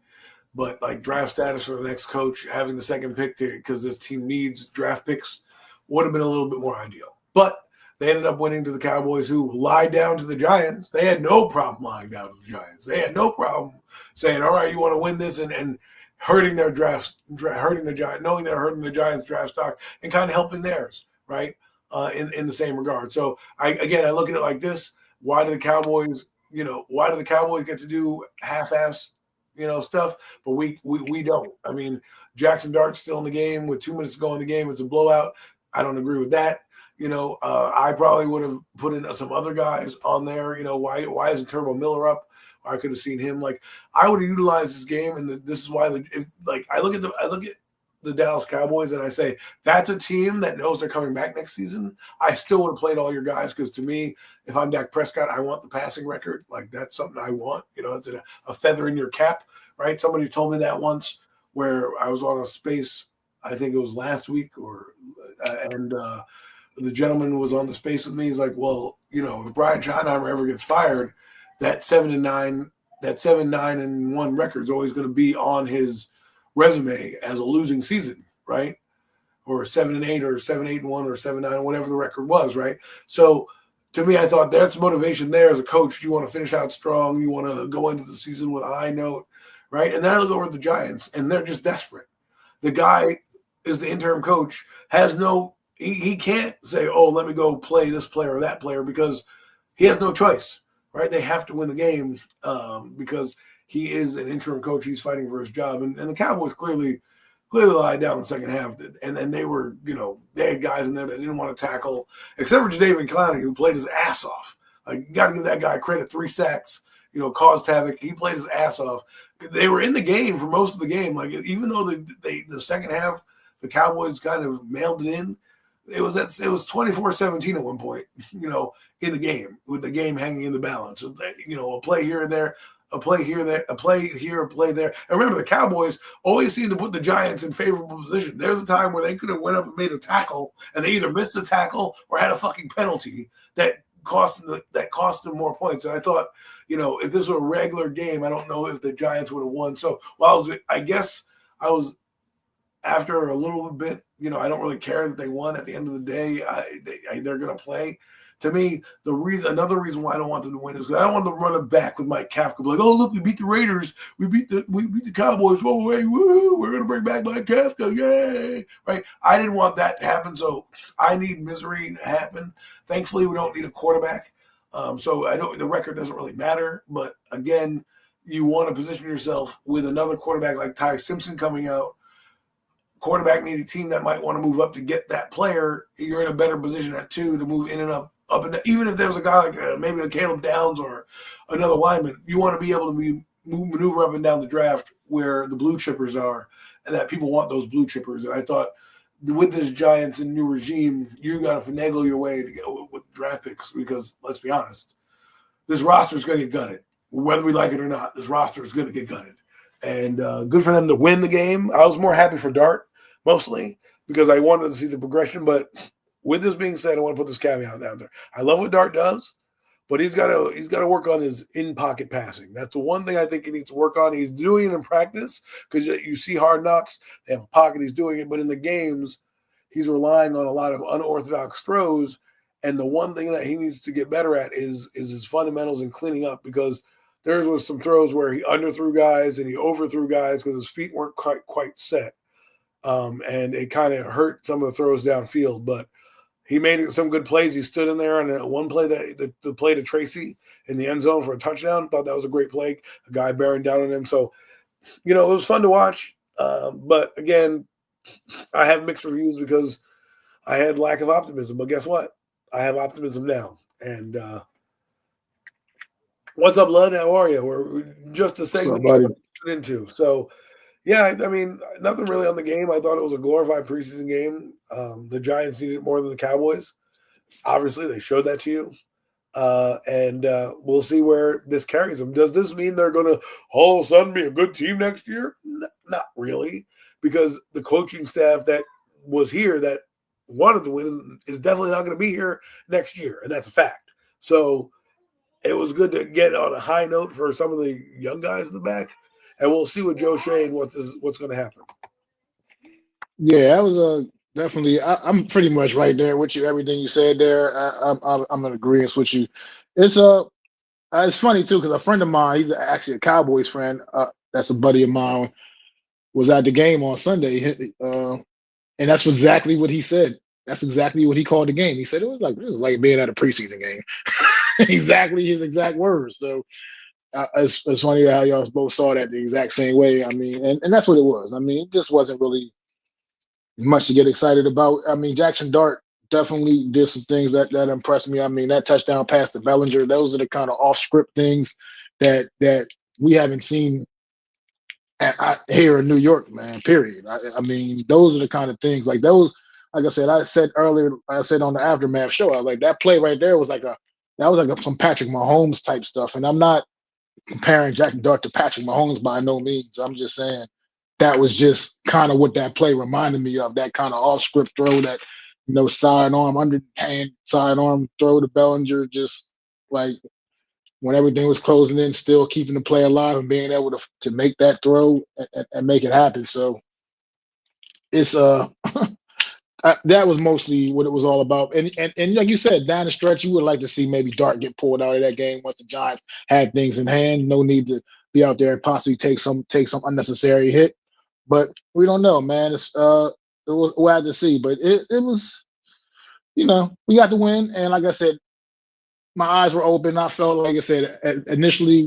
But like draft status for the next coach, having the second pick because this team needs draft picks would have been a little bit more ideal. But they ended up winning to the Cowboys, who lied down to the Giants. They had no problem lying down to the Giants. They had no problem saying, all right, you want to win this and hurting their hurting the Giants, knowing they're hurting the Giants' draft stock and kind of helping theirs, right? In the same regard. So I look at it like this. Why do the Cowboys get to do half-ass, stuff, but we don't? I mean, Jackson Dart's still in the game with 2 minutes to go in the game. It's a blowout. I don't agree with that. I probably would have put in some other guys on there. Why isn't Turbo Miller up? I could have seen him. Like, I would have utilized this game, and this is why. I look at the Dallas Cowboys and I say that's a team that knows they're coming back next season. I still would have played all your guys because to me, if I'm Dak Prescott, I want the passing record. Like, that's something I want. It's a feather in your cap, right? Somebody told me that once where I was on a space. I think it was last week, and the gentleman was on the space with me. He's like, well, if Brian Schottenheimer ever gets fired, that 7-9 and 1 record is always going to be on his resume as a losing season, right? Or 7-8 or 7-8-1 or 7-9, whatever the record was, right? So to me, I thought that's motivation there as a coach. You want to finish out strong. You want to go into the season with a high note, right? And then I look over at the Giants, and they're just desperate. The guy is the interim coach, he can't say, oh, let me go play this player or that player, because he has no choice, right? They have to win the game because he is an interim coach. He's fighting for his job. And the Cowboys clearly lied down in the second half. And they were, they had guys in there that didn't want to tackle, except for Jadeveon Clowney, who played his ass off. Like, you got to give that guy credit. 3 sacks, caused havoc. He played his ass off. They were in the game for most of the game. Like, even though the second half, the Cowboys kind of mailed it in, it was 24-17 at one point, in the game, with the game hanging in the balance. A play here and there, a play here, a play here, a play there. And remember, the Cowboys always seem to put the Giants in favorable position. There's a time where they could have went up and made a tackle, and they either missed the tackle or had a fucking penalty that cost them more points. And I thought, if this were a regular game, I don't know if the Giants would have won. So I guess I was after a little bit, I don't really care that they won. At the end of the day, they're going to play. To me, another reason why I don't want them to win is because I don't want them to run it back with Mike Kafka. Like, oh, look, we beat the Raiders. We beat the Cowboys. Oh, hey, woo, we're going to bring back Mike Kafka. Yay. Right? I didn't want that to happen, so I need misery to happen. Thankfully, we don't need a quarterback. So I know the record doesn't really matter. But, again, you want to position yourself with another quarterback like Ty Simpson coming out. Quarterback need a team that might want to move up to get that player. You're in a better position at 2 to move in and up and down. Even if there's a guy like maybe a Caleb Downs or another lineman, you want to be able to maneuver up and down the draft where the blue chippers are, and that people want those blue chippers. And I thought with this Giants and new regime, you got to finagle your way to get with draft picks, because let's be honest, this roster is going to get gutted. Whether we like it or not, this roster is going to get gutted. And good for them to win the game. I was more happy for Dart, mostly, because I wanted to see the progression. But with this being said, I want to put this caveat down there. I love what Dart does, but he's got to work on his in-pocket passing. That's the one thing I think he needs to work on. He's doing it in practice, because you see Hard Knocks, they have a pocket, he's doing it. But in the games, he's relying on a lot of unorthodox throws. And the one thing that he needs to get better at is his fundamentals and cleaning up, because there was some throws where he underthrew guys and he overthrew guys because his feet weren't quite set. And it kind of hurt some of the throws downfield, but he made some good plays. He stood in there on one play, the play to Tracy in the end zone for a touchdown. Thought that was a great play. A guy bearing down on him. So, it was fun to watch. But again, I have mixed reviews because I had lack of optimism. But guess what? I have optimism now. And what's up, Lud? How are you? We're just a segment into. So, yeah, I mean, nothing really on the game. I thought it was a glorified preseason game. The Giants needed it more than the Cowboys. Obviously, they showed that to you. And we'll see where this carries them. Does this mean they're going to all of a sudden be a good team next year? Not really. because the coaching staff that was here that wanted to win is definitely not going to be here next year, and that's a fact. So it was good to get on a high note for some of the young guys in the back, and we'll see with Joe Shea and what's going to happen. Yeah, that was definitely. I'm pretty much right there with you. Everything you said there, I'm in agreement with you. It's it's funny too because a friend of mine, he's actually a Cowboys friend. That's a buddy of mine. Was at the game on Sunday, and that's exactly what he said. That's exactly what he called the game. He said it was like being at a preseason game. Exactly his exact words. So it's funny how y'all both saw that the exact same way. I mean, and that's what it was. I mean, it just wasn't really much to get excited about. I mean, Jackson Dart definitely did some things that impressed me. I mean, that touchdown pass to Bellinger, those are the kind of off script things that we haven't seen here in New York, man. Period. I mean, those are the kind of things like those. Like I said earlier, I said on the Aftermath show, I like that play right there was like some Patrick Mahomes type stuff, and I'm not comparing Jackson Dart to Patrick Mahomes by no means. I'm just saying that was just kind of what that play reminded me of. That kind of off script throw, that sidearm, underhand sidearm throw to Bellinger, just like when everything was closing in, still keeping the play alive and being able to make that throw and make it happen. So it's that was mostly what it was all about. And like you said, down the stretch, you would like to see maybe Dart get pulled out of that game once the Giants had things in hand. No need to be out there and possibly take some unnecessary hit. But we don't know, man. We'll have to see. But it was, we got the win. And like I said, my eyes were open. I felt, like I said, initially,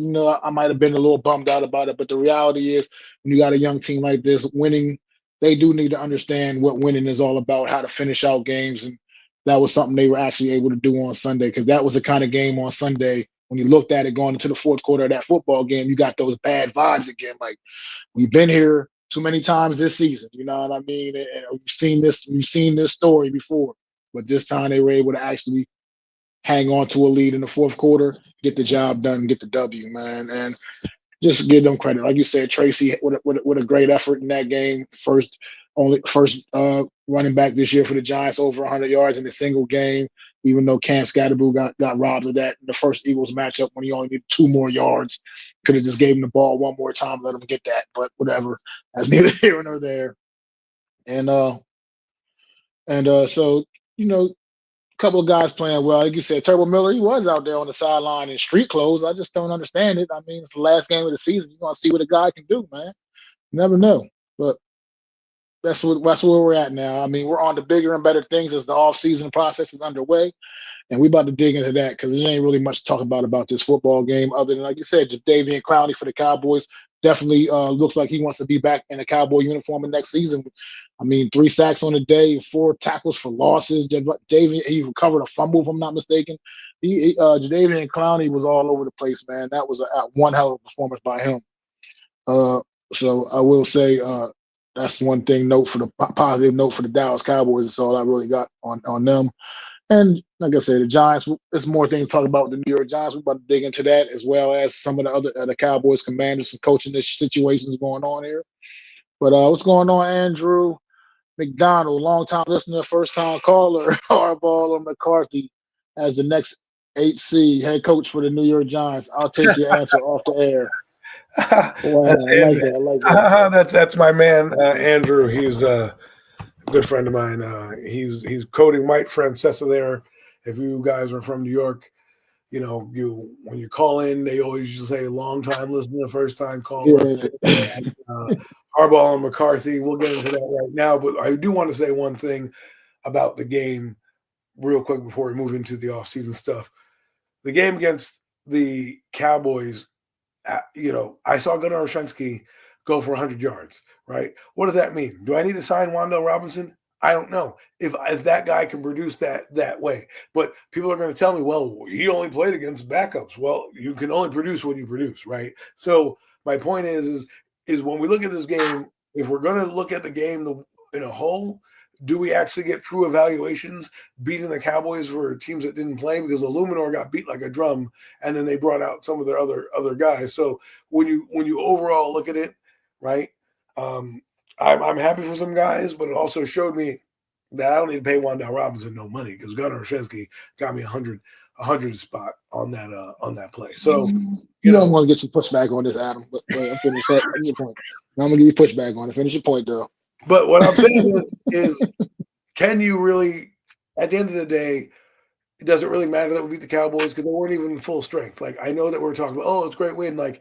I might have been a little bummed out about it. But the reality is, when you got a young team like this, winning, they do need to understand what winning is all about, how to finish out games. And that was something they were actually able to do on Sunday, because that was the kind of game on Sunday, when you looked at it going into the fourth quarter of that football game, you got those bad vibes again. Like, we've been here too many times this season. You know what I mean? And we've seen this story before. But this time they were able to actually hang on to a lead in the fourth quarter, get the job done, get the W, man. And just give them credit. Like you said, Tracy with a great effort in that game. First running back this year for the Giants, over 100 yards in a single game, even though Cam Scatterboo got robbed of that in the first Eagles matchup when he only needed 2 more yards. Could have just gave him the ball one more time, let him get that. But whatever. That's neither here nor there. And so, couple of guys playing well. Like you said, Turbo Miller, he was out there on the sideline in street clothes. I just don't understand it. I mean, it's the last game of the season. You're going to see what a guy can do, man. You never know. But that's where we're at now. I mean, we're on to bigger and better things as the off-season process is underway. And we about to dig into that, because there ain't really much to talk about this football game, other than, like you said, Jadeveon Clowney for the Cowboys definitely looks like he wants to be back in a Cowboy uniform in next season. I mean, 3 sacks on the day, 4 tackles for losses. He recovered a fumble, if I'm not mistaken. Jadeveon Clowney was all over the place, man. That was one hell of a performance by him. So I will say that's one thing. Positive note for the Dallas Cowboys. That's all I really got on them. And like I said, the Giants, there's more things to talk about with the New York Giants. We're about to dig into that, as well as some of the other the Cowboys Commanders, some coaching situations going on here. But what's going on, Andrew McDonald, long-time listener, first-time caller, Harbaugh or McCarthy as the next HC head coach for the New York Giants? I'll take your answer off the air. Wow, I like that. That's my man, Andrew. He's a good friend of mine. He's coaching Mike Francesa there. If you guys are from New York, when you call in, they always just say long time listener, first time caller. Yeah. And, Harbaugh and McCarthy, we'll get into that right now. But I do want to say one thing about the game real quick before we move into the offseason stuff. The game against the Cowboys, I saw Gunnar Olszewski go for 100 yards, right? What does that mean? Do I need to sign Wan'Dale Robinson? I don't know if that guy can produce that way. But people are going to tell me, well, he only played against backups. Well, you can only produce what you produce, right? So my point is when we look at this game, if we're going to look at the game in a whole, do we actually get true evaluations beating the Cowboys for teams that didn't play? Because Illuminor got beat like a drum, and then they brought out some of their other guys. So when you overall look at it, right, I'm happy for some guys, but it also showed me that I don't need to pay Wandale Robinson no money because Gunnar Olszewski got me a hundred spot on that play. So You don't want to get some pushback on this, Adam. But I'm finished up. Finish your point. Now I'm gonna give you pushback on it. Finish your point, though. But what I'm saying is can you really, at the end of the day, it doesn't really matter that we beat the Cowboys because they weren't even full strength. Like I know that we're talking about, oh, it's a great win. Like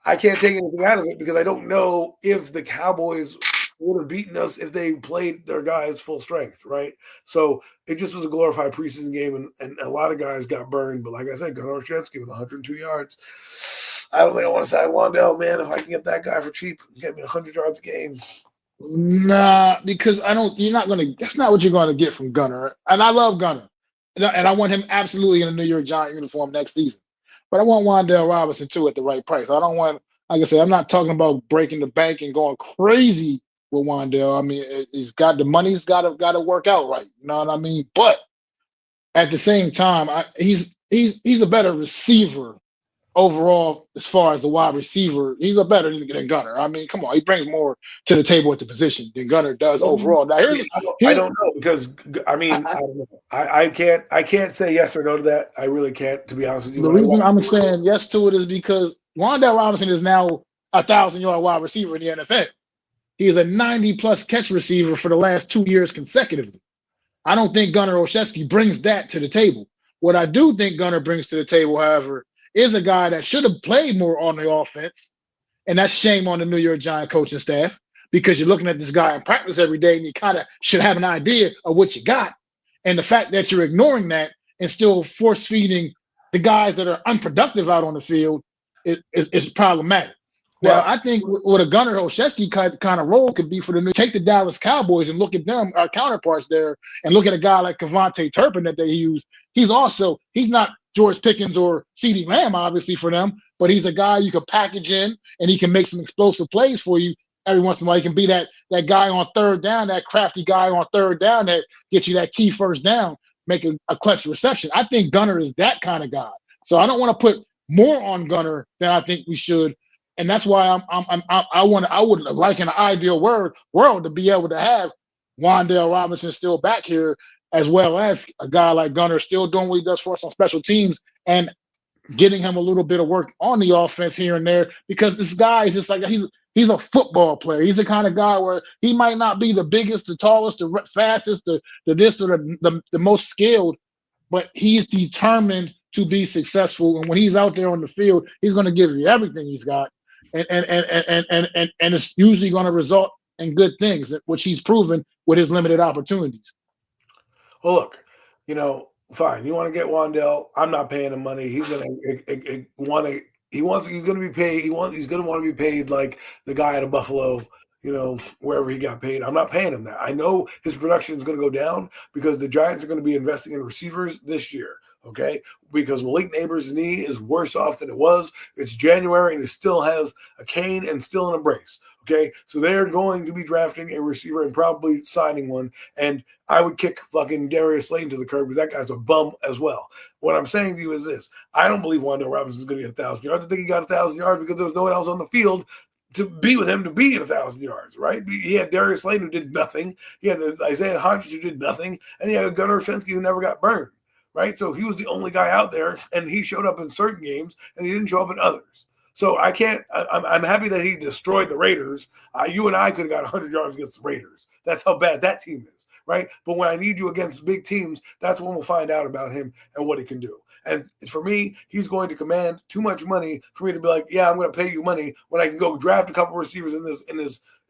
I can't take anything out of it because I don't know if the Cowboys would have beaten us if they played their guys full strength, right? So it just was a glorified preseason game, and a lot of guys got burned. But like I said, Gunnar Olszewski with 102 yards. I don't think I want to sign Wandale, man. If I can get that guy for cheap, get me 100 yards a game. Nah, because I don't. You're not gonna. That's not what you're gonna get from Gunnar. And I love Gunnar, and I want him absolutely in a New York Giant uniform next season. But I want Wandale Robinson too at the right price. I don't want. Like I said, I'm not talking about breaking the bank and going crazy with Wandale. I mean, he's got the money's got to work out right. You know what I mean? But at the same time, he's a better receiver overall, as far as the wide receiver, he's a better than Gunner. I mean, come on, he brings more to the table at the position than Gunner does overall. Now, I don't know because I mean I don't know. I can't say yes or no to that. I really can't, to be honest with you. The reason I'm saying yes to it is because Wandale Robinson is now 1,000-yard wide receiver in the NFL. He is a 90+ catch receiver for the last 2 years consecutively. I don't think Gunnar Olszewski brings that to the table. What I do think Gunnar brings to the table, however, is a guy that should have played more on the offense. And that's shame on the New York Giant coaching staff because you're looking at this guy in practice every day and you kind of should have an idea of what you got. And the fact that you're ignoring that and still force feeding the guys that are unproductive out on the field is problematic. Now, I think what a Gunnar Olszewski kind of role could be for the new, take the Dallas Cowboys and look at them, our counterparts there, and look at a guy like Kevontae Turpin that they use. He's not George Pickens or CeeDee Lamb, obviously, for them, but he's a guy you can package in and he can make some explosive plays for you every once in a while. He can be that guy on third down, that crafty guy on third down that gets you that key first down, make a clutch reception. I think Gunnar is that kind of guy. So I don't want to put more on Gunnar than I think we should. And that's why I would like in an ideal world to be able to have Wandale Robinson still back here, as well as a guy like Gunnar still doing what he does for us on special teams and getting him a little bit of work on the offense here and there. Because this guy is just like he's a football player. He's the kind of guy where he might not be the biggest, the tallest, the fastest, the this or the most skilled, but he's determined to be successful. And when he's out there on the field, he's going to give you everything he's got. And it's usually going to result in good things, which he's proven with his limited opportunities. Well, look, fine. You want to get Wandale? I'm not paying him money. He's going to want to. He's going to be paid. He's going to want to be paid like the guy out of Buffalo. Wherever he got paid. I'm not paying him that. I know his production is going to go down because the Giants are going to be investing in receivers this year. Okay, because Malik Neighbors' knee is worse off than it was. It's January and he still has a cane and still in a brace. Okay, so they're going to be drafting a receiver and probably signing one. And I would kick fucking Darius Slayton to the curb because that guy's a bum as well. What I'm saying to you is this: I don't believe Wandale Robinson is going to get 1,000 yards. I think he got 1,000 yards because there was no one else on the field to be with him to be at 1,000 yards, right? He had Darius Slayton who did nothing. He had Isaiah Hodgins who did nothing, and he had a Gunnar Olszewski who never got burned. Right, so he was the only guy out there, and he showed up in certain games, and he didn't show up in others. So I can't. I'm happy that he destroyed the Raiders. You and I could have got 100 yards against the Raiders. That's how bad that team is, right? But when I need you against big teams, that's when we'll find out about him and what he can do. And for me, he's going to command too much money for me to be like, yeah, I'm going to pay you money when I can go draft a couple receivers in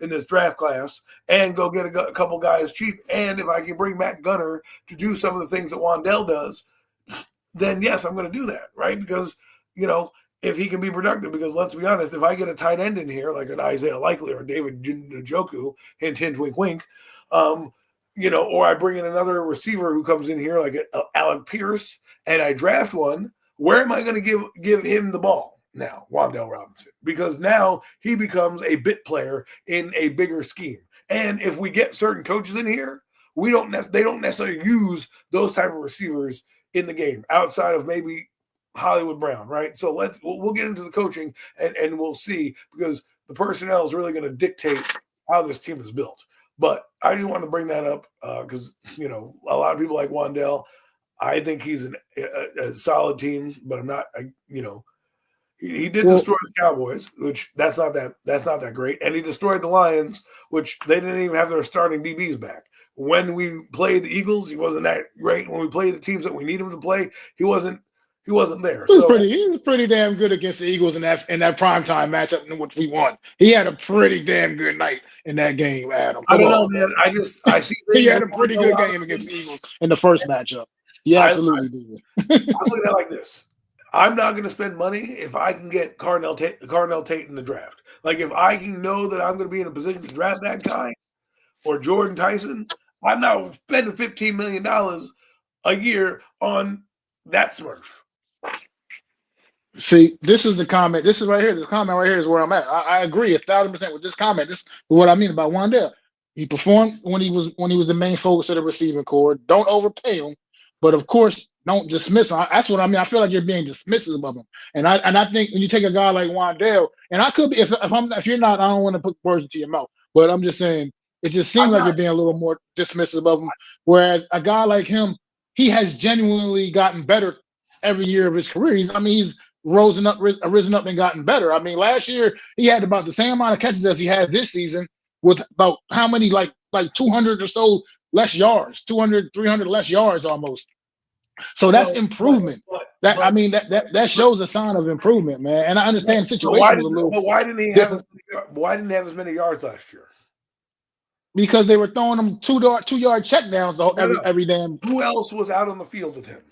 this draft class and go get a couple guys cheap. And if I can bring Matt Gunner to do some of the things that Wandale does, then yes, I'm going to do that, right? Because, if he can be productive, because let's be honest, if I get a tight end in here, like an Isaiah Likely or David Njoku, hint, hint, wink, wink, or I bring in another receiver who comes in here like Alec Pierce and I draft one, where am I going to give him the ball? Now, Wandale Robinson, because now he becomes a bit player in a bigger scheme. And if we get certain coaches in here, they don't necessarily use those type of receivers in the game outside of maybe Hollywood Brown, right? So we'll get into the coaching and we'll see, because the personnel is really going to dictate how this team is built. But I just want to bring that up because, a lot of people like Wandale. I think he's a solid team, but I'm not, he did destroy the Cowboys, which that's not that great. And he destroyed the Lions, which they didn't even have their starting DBs back. When we played the Eagles, he wasn't that great. When we played the teams that we need him to play, he wasn't there. He was pretty damn good against the Eagles in that primetime matchup in which we won. He had a pretty damn good night in that game, Adam. I don't know, man. I see he had a pretty good game against the Eagles in the first matchup. He absolutely did. I look at it like this. I'm not going to spend money if I can get Carnell Tate in the draft. Like, if I can know that I'm going to be in a position to draft that guy or Jordan Tyson, I'm not spending $15 million a year on that Smurf. See, this is the comment. This is right here. This comment right here is where I'm at. I agree 1,000% with this comment. This is what I mean about Wandale. He performed when he was the main focus of the receiving corps. Don't overpay him, but of course, don't dismiss him. That's what I mean. I feel like you're being dismissive of him, and I think when you take a guy like Wandale, and I could be if you're not, I don't want to put words into your mouth, but I'm just saying it just seems like you're being a little more dismissive of him. Whereas a guy like him, he has genuinely gotten better every year of his career. He's risen up and gotten better. I mean, last year he had about the same amount of catches as he has this season, with about how many like 200 or so less yards, 200, 300 less yards almost. So that's improvement. That shows a sign of improvement, man. And I understand the situation was a little. But why didn't he have as many yards last year? Because they were throwing him 2-yard checkdowns every damn. Who else was out on the field with him?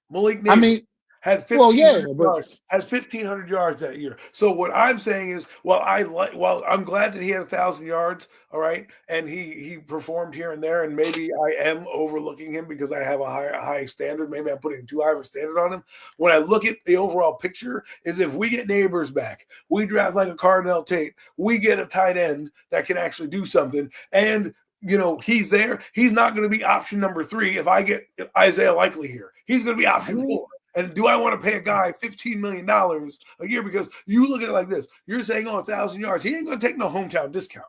Malik Neighbors had 1,500 yards that year. So what I'm saying is, I'm glad that he had 1,000 yards, all right, and he performed here and there, and maybe I am overlooking him because I have a high standard. Maybe I'm putting too high of a standard on him. When I look at the overall picture, is if we get Neighbors back, we draft like a Carnell Tate, we get a tight end that can actually do something, and he's there. He's not going to be option number 3 if I get Isaiah Likely here. He's going to be option 4. And do I want to pay a guy $15 million a year? Because you look at it like this. You're saying, 1,000 yards. He ain't going to take no hometown discount.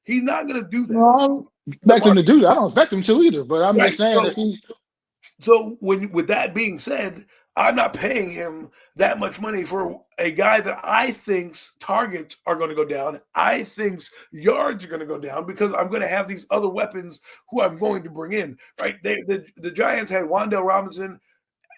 He's not going to do that. Well, I don't expect him to do that. I don't expect him to either. But I'm just saying that he. So with that being said, I'm not paying him that much money for a guy that I think's targets are going to go down. I think's yards are going to go down because I'm going to have these other weapons who I'm going to bring in. Right? The Giants had Wandale Robinson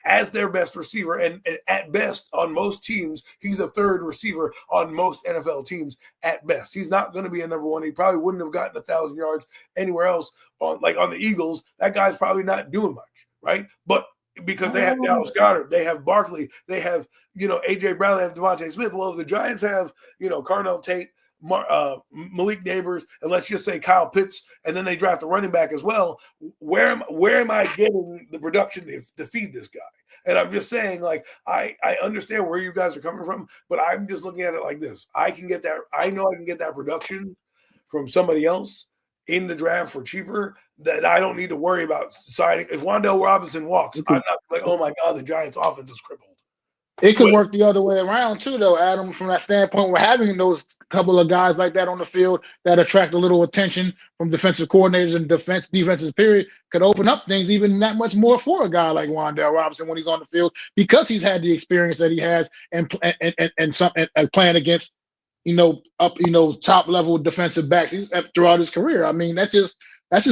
as their best receiver, and at best on most teams, he's a third receiver on most NFL teams at best. He's not going to be a number 1. He probably wouldn't have gotten 1,000 yards anywhere else. On the Eagles, that guy's probably not doing much, right? But because they have Dallas Goedert, they have Barkley, they have A.J. Brown, they have Devontae Smith. Well, if the Giants have Carnell Tate, Malik Neighbors, and let's just say Kyle Pitts, and then they draft a running back as well. Where am I getting the production to feed this guy? And I'm just saying, like, I understand where you guys are coming from, but I'm just looking at it like this. I can get that. I know I can get that production from somebody else in the draft for cheaper, that I don't need to worry about signing. If Wandale Robinson walks, I'm not like, oh my God, the Giants' offense is crippled. It could work the other way around too, though, Adam. From that standpoint, we're having those couple of guys like that on the field that attract a little attention from defensive coordinators and defenses. Period, could open up things even that much more for a guy like Wandale Robinson when he's on the field, because he's had the experience that he has and playing against top level defensive backs throughout his career. I mean, that's just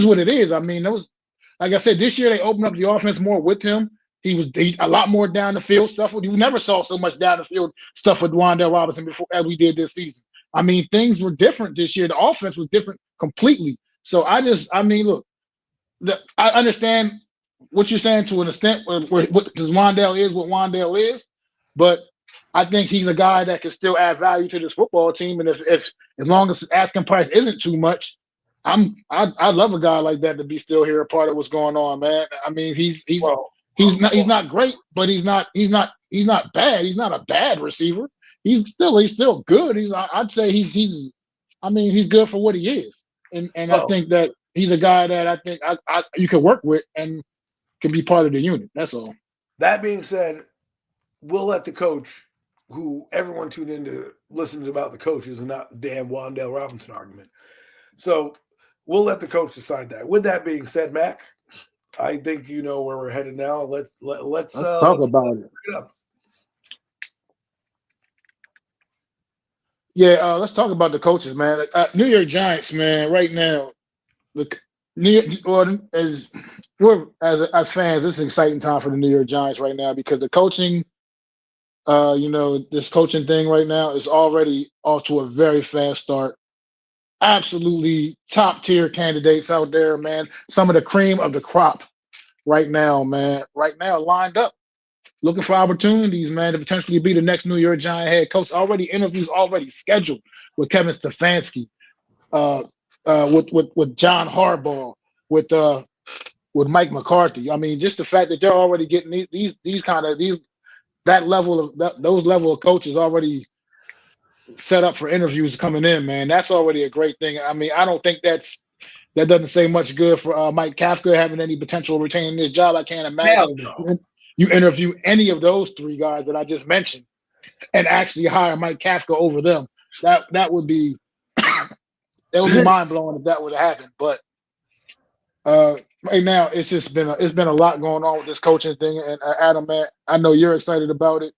what it is. I mean, like I said, this year they opened up the offense more with him. He a lot more down the field stuff. We never saw so much down the field stuff with Wandale Robinson before as we did this season. I mean, things were different this year. The offense was different completely. So look, I understand what you're saying to an extent, because Wandale is what Wandale is, but I think he's a guy that can still add value to this football team. And if as long as asking price isn't too much, I love a guy like that to be still here, a part of what's going on, man. I mean, he's not great, but he's not bad. He's not a bad receiver. He's still good. I'd say he's good for what he is. And I think that he's a guy that I think you can work with and can be part of the unit. That's all. That being said, we'll let the coach who everyone tuned in to listen about the coaches and not the damn Wandale Robinson argument. So we'll let the coach decide that. With that being said, Mac, I think you know where we're headed now. Let's talk about it. Up. Yeah, let's talk about the coaches, man. New York Giants, man. Right now, the New York, or as fans, it's an exciting time for the New York Giants right now because the coaching, this coaching thing right now is already off to a very fast start. Absolutely top tier candidates out there, man. Some of the cream of the crop right now, man. Right now, lined up, looking for opportunities, man, to potentially be the next New York Giant head coach. Interviews already scheduled with Kevin Stefanski, with John Harbaugh, with Mike McCarthy. I mean, just the fact that they're already getting those level of coaches already set up for interviews coming in, man. That's already a great thing. I mean, I don't think that doesn't say much good for Mike Kafka having any potential of retaining his job. I can't imagine you interview any of those three guys that I just mentioned and actually hire Mike Kafka over them. That would be it would be mind blowing if that would have happened. But right now, it's been a lot going on with this coaching thing. And Adam, man, I know you're excited about it.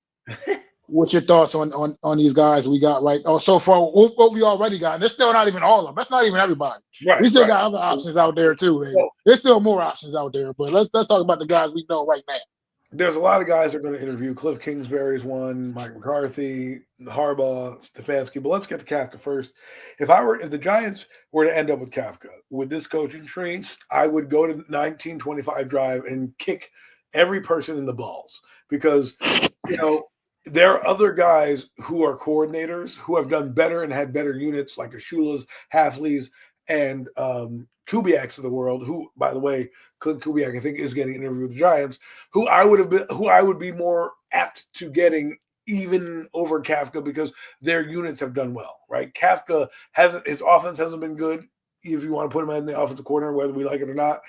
What's your thoughts on these guys we got right? Oh, so far, what we already got, and it's still not even all of them. That's not even everybody. Right, we still got other options out there too, man. Well, there's still more options out there, but let's talk about the guys we know right now. There's a lot of guys that are going to interview. Cliff Kingsbury's one, Mike McCarthy, Harbaugh, Stefanski. But let's get to Kafka first. If the Giants were to end up with Kafka with this coaching tree, I would go to 1925 Drive and kick every person in the balls because there are other guys who are coordinators who have done better and had better units like Ashulas, Halfleys, and Kubiaks of the world, who, by the way, Clint Kubiak, I think, is getting an interview with the Giants, who I would be more apt to getting even over Kafka because their units have done well, right? Kafka his offense hasn't been good. If you want to put him in the offensive coordinator, whether we like it or not,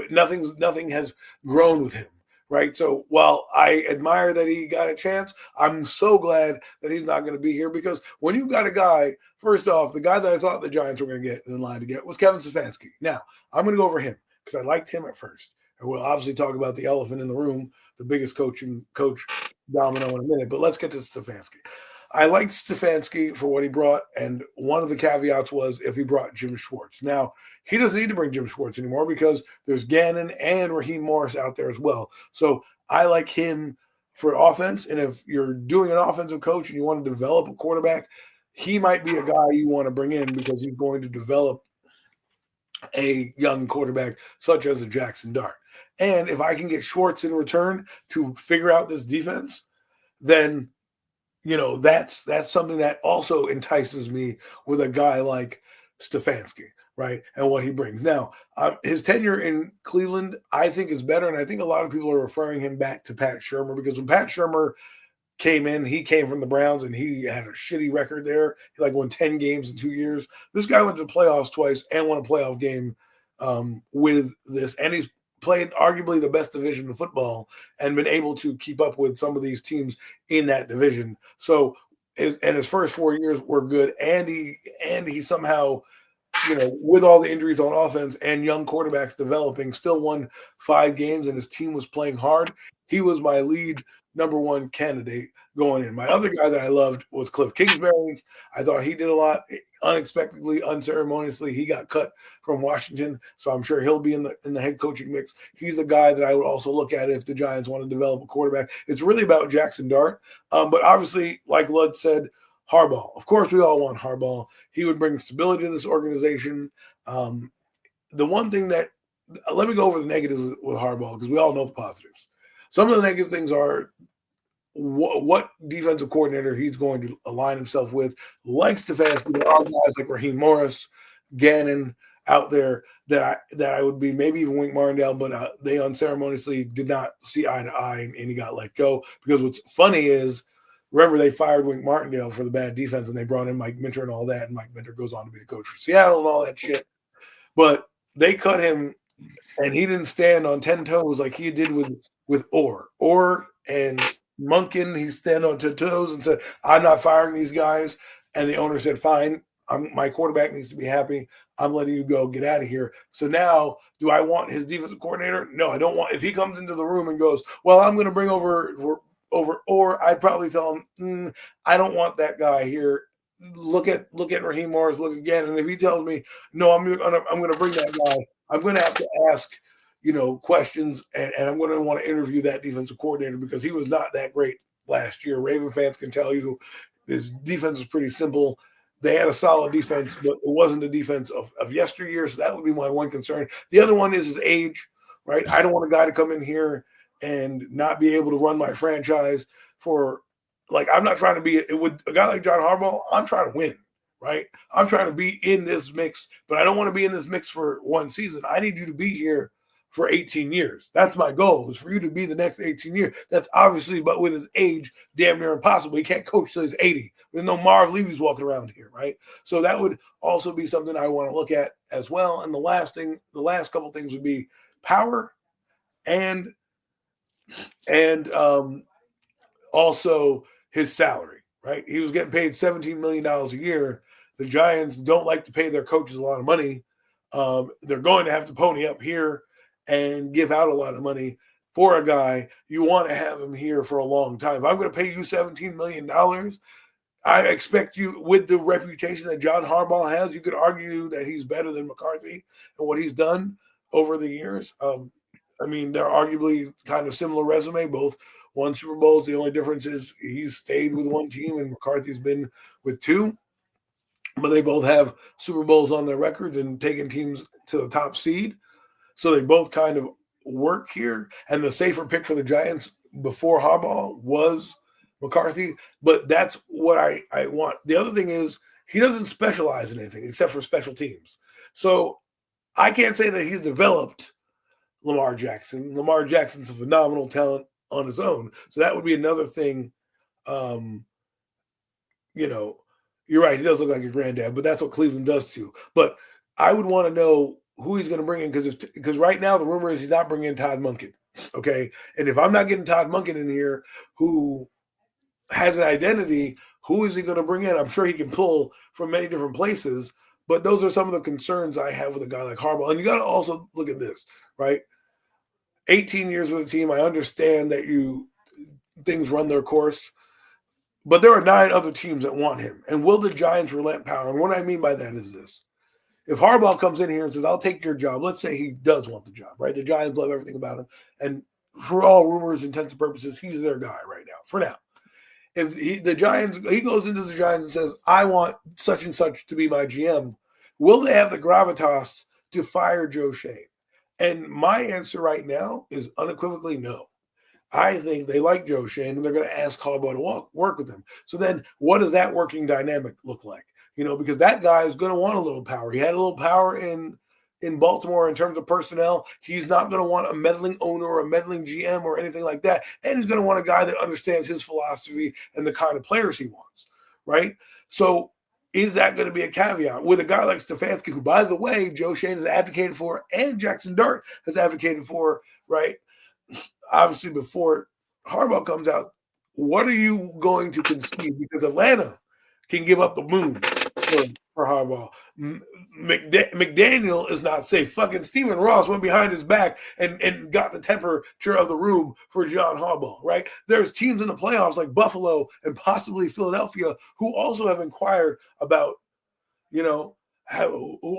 nothing has grown with him. Right. So while I admire that he got a chance, I'm so glad that he's not going to be here because when you've got a guy, first off, the guy that I thought the Giants were going to get in line to get was Kevin Stefanski. Now, I'm going to go over him because I liked him at first. And we'll obviously talk about the elephant in the room, the biggest coach domino in a minute. But let's get to Stefanski. I liked Stefanski for what he brought, and one of the caveats was if he brought Jim Schwartz. Now, he doesn't need to bring Jim Schwartz anymore because there's Gannon and Raheem Morris out there as well. So I like him for offense, and if you're doing an offensive coach and you want to develop a quarterback, he might be a guy you want to bring in because he's going to develop a young quarterback such as a Jackson Dart. And if I can get Schwartz in return to figure out this defense, then that's something that also entices me with a guy like Stefanski, right? And what he brings. Now, his tenure in Cleveland, I think, is better, and I think a lot of people are referring him back to Pat Shurmur because when Pat Shurmur came in, he came from the Browns, and he had a shitty record there. He won 10 games in 2 years. This guy went to the playoffs twice and won a playoff game with this, and he's played arguably the best division in football and been able to keep up with some of these teams in that division. So, his first 4 years were good, and he somehow, with all the injuries on offense and young quarterbacks developing, still won 5 games, and his team was playing hard. He was my lead number one candidate going in. My other guy that I loved was Cliff Kingsbury. I thought he did a lot. Unexpectedly, unceremoniously, he got cut from Washington, so I'm sure he'll be in the head coaching mix. He's a guy that I would also look at if the Giants want to develop a quarterback. It's really about Jackson Dart, but obviously, like Lud said, Harbaugh. Of course, we all want Harbaugh. He would bring stability to this organization. The one thing that – let me go over the negatives with Harbaugh because we all know the positives. Some of the negative things are what defensive coordinator he's going to align himself with. Like Stefanski, there are guys like Raheem Morris, Gannon out there that I would be, maybe even Wink Martindale, but they unceremoniously did not see eye to eye, and he got let go. Because what's funny is, remember, they fired Wink Martindale for the bad defense, and they brought in Mike Minter and all that, and Mike Minter goes on to be the coach for Seattle and all that shit. But they cut him, and he didn't stand on 10 toes like he did with Orr. Orr and Monken, he stand on toes and said, I'm not firing these guys. And the owner said, fine, my quarterback needs to be happy. I'm letting you go. Get out of here. So now, do I want his defensive coordinator? No, I don't want. If he comes into the room and goes, well, I'm going to bring over, or I'd probably tell him, I don't want that guy here. Look at Raheem Morris. Look again. And if he tells me, no, I'm going to bring that guy, I'm going to have to ask, questions, and I'm going to want to interview that defensive coordinator because he was not that great last year. Raven fans can tell you this defense is pretty simple. They had a solid defense, but it wasn't the defense of yesteryear, so that would be my one concern. The other one is his age, right? I don't want a guy to come in here and not be able to run my franchise for, I'm not trying to be – with a guy like John Harbaugh, I'm trying to win, right? I'm trying to be in this mix, but I don't want to be in this mix for one season. I need you to be here for 18 years. That's my goal, is for you to be the next 18 years. That's obviously, but with his age, damn near impossible. He can't coach till he's 80. There's no Marv Levy's walking around here, right? So that would also be something I want to look at as well. And the last couple things would be power and also his salary, right? He was getting paid $17 million a year. The Giants don't like to pay their coaches a lot of money. They're going to have to pony up here and give out a lot of money for a guy. You want to have him here for a long time. If I'm going to pay you $17 million, I expect you, with the reputation that John Harbaugh has, you could argue that he's better than McCarthy and what he's done over the years. They're arguably kind of similar resume, both won Super Bowls. The only difference is he's stayed with one team and McCarthy's been with two. But they both have Super Bowls on their records and taken teams to the top seed. So they both kind of work here. And the safer pick for the Giants before Harbaugh was McCarthy. But that's what I want. The other thing is he doesn't specialize in anything except for special teams. So I can't say that he's developed Lamar Jackson. Lamar Jackson's a phenomenal talent on his own. So that would be another thing. You're right. He does look like a granddad, but that's what Cleveland does too. But I would want to know who he's going to bring in because right now the rumor is he's not bringing in Todd Monken. Okay. And if I'm not getting Todd Monken in here who has an identity, who is he going to bring in? I'm sure he can pull from many different places, but those are some of the concerns I have with a guy like Harbaugh. And you got to also look at this, right? 18 years with the team. I understand that things run their course. But there are 9 other teams that want him. And will the Giants relent power? And what I mean by that is this. If Harbaugh comes in here and says, I'll take your job, let's say he does want the job, right? The Giants love everything about him. And for all rumors, intents and purposes, he's their guy right now, for now. If he goes into the Giants and says, I want such and such to be my GM, will they have the gravitas to fire Joe Schoen? And my answer right now is unequivocally no. I think they like Joe Schoen, and they're going to ask Harbaugh to work with him. So then what does that working dynamic look like? Because that guy is going to want a little power. He had a little power in Baltimore in terms of personnel. He's not going to want a meddling owner or a meddling GM or anything like that. And he's going to want a guy that understands his philosophy and the kind of players he wants, right? So is that going to be a caveat? With a guy like Stefanski, who, by the way, Joe Schoen has advocated for and Jackson Dart has advocated for, right? Obviously, before Harbaugh comes out, what are you going to concede? Because Atlanta can give up the moon for Harbaugh. McDaniel is not safe. Fucking Stephen Ross went behind his back and got the temperature of the room for John Harbaugh, right? There's teams in the playoffs like Buffalo and possibly Philadelphia who also have inquired about, who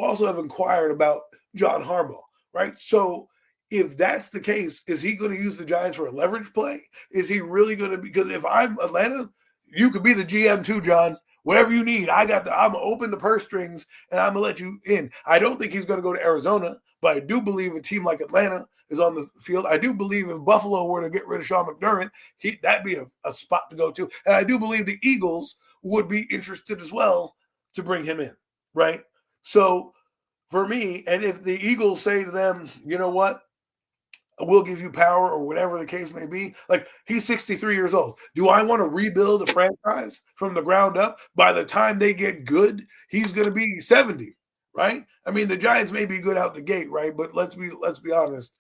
also have inquired about John Harbaugh, right? So if that's the case, is he going to use the Giants for a leverage play? Is he really going to? Because if I'm Atlanta, you could be the GM too, John. Whatever you need, I'm open the purse strings and I'm gonna let you in. I don't think he's going to go to Arizona, but I do believe a team like Atlanta is on the field. I do believe if Buffalo were to get rid of Sean McDermott, that'd be a spot to go to. And I do believe the Eagles would be interested as well to bring him in, right? So for me, and if the Eagles say to them, you know what? We'll give you power or whatever the case may be. Like, he's 63 years old. Do I want to rebuild a franchise from the ground up? By the time they get good, he's going to be 70, right? I mean, the Giants may be good out the gate, right? But let's be honest.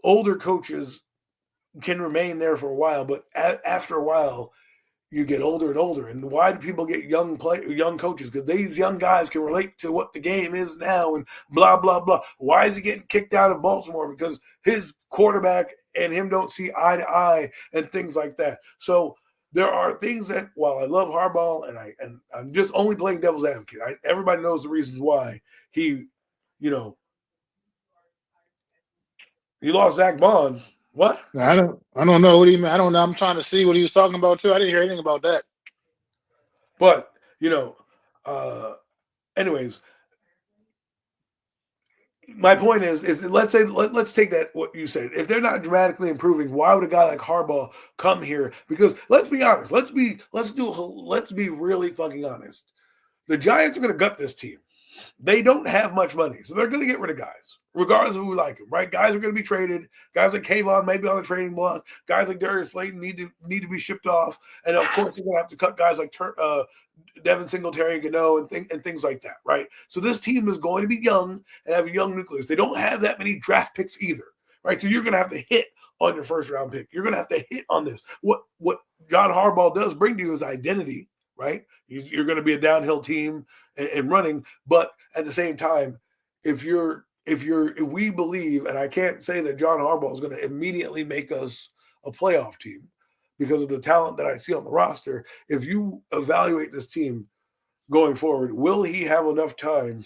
Older coaches can remain there for a while, but after a while, you get older and older. And why do people get young coaches? Because these young guys can relate to what the game is now and blah, blah, blah. Why is he getting kicked out of Baltimore? Because his quarterback and him don't see eye to eye and things like that. So there are things that, while I love Harbaugh and I'm just only playing devil's advocate, everybody knows the reasons why he, he lost Zach Bond. What? I don't know what he meant. I don't know. I'm trying to see what he was talking about too. I didn't hear anything about that. But anyways, my point is let's take that what you said. If they're not dramatically improving, why would a guy like Harbaugh come here? Because let's be honest. Let's be really fucking honest. The Giants are going to gut this team. They don't have much money, so they're going to get rid of guys, regardless of who we like them, right? Guys are going to be traded. Guys like Kayvon maybe on the trading block. Guys like Darius Slayton need to be shipped off, and of course they're going to have to cut guys like Devin Singletary and Gano and things like that, right? So this team is going to be young and have a young nucleus. They don't have that many draft picks either, right? So you're going to have to hit on your first round pick. You're going to have to hit on this. What John Harbaugh does bring to you is identity, right? You're going to be a downhill team and running, but at the same time, if we believe, and I can't say that John Harbaugh is going to immediately make us a playoff team because of the talent that I see on the roster. If you evaluate this team going forward, will he have enough time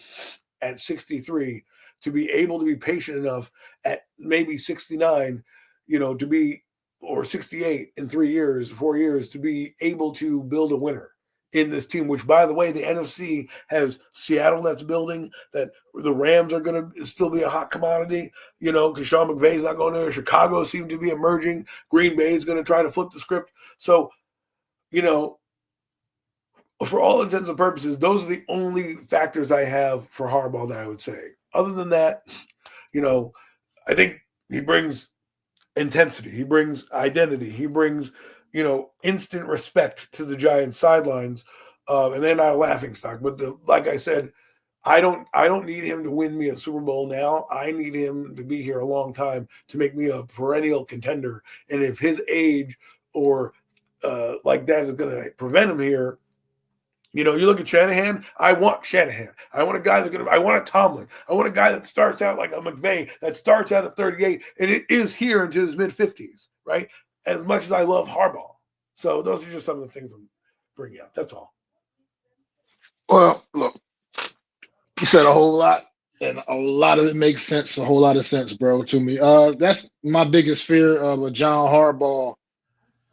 at 63 to be able to be patient enough at maybe 69, to be, or 68 in 4 years, to be able to build a winner in this team, which, by the way, the NFC has Seattle that's building, that the Rams are going to still be a hot commodity, because Sean McVay's not going there. Chicago seems to be emerging. Green Bay is going to try to flip the script. So, for all intents and purposes, those are the only factors I have for Harbaugh that I would say. Other than that, I think he brings intensity. He brings identity. He brings instant respect to the Giants sidelines, and they're not a laughingstock. But like I said, I don't need him to win me a Super Bowl now. I need him to be here a long time to make me a perennial contender. And if his age or like that is going to prevent him here, you look at Shanahan. I want Shanahan. I want a guy I want a Tomlin. I want a guy that starts out like a McVay, that starts out at 38, and it is here into his mid-50s, right? As much as I love Harbaugh. So those are just some of the things I'm bringing up. That's all. Well, look, you said a whole lot, and a lot of it makes sense, a whole lot of sense, bro, to me. That's my biggest fear of a John Harbaugh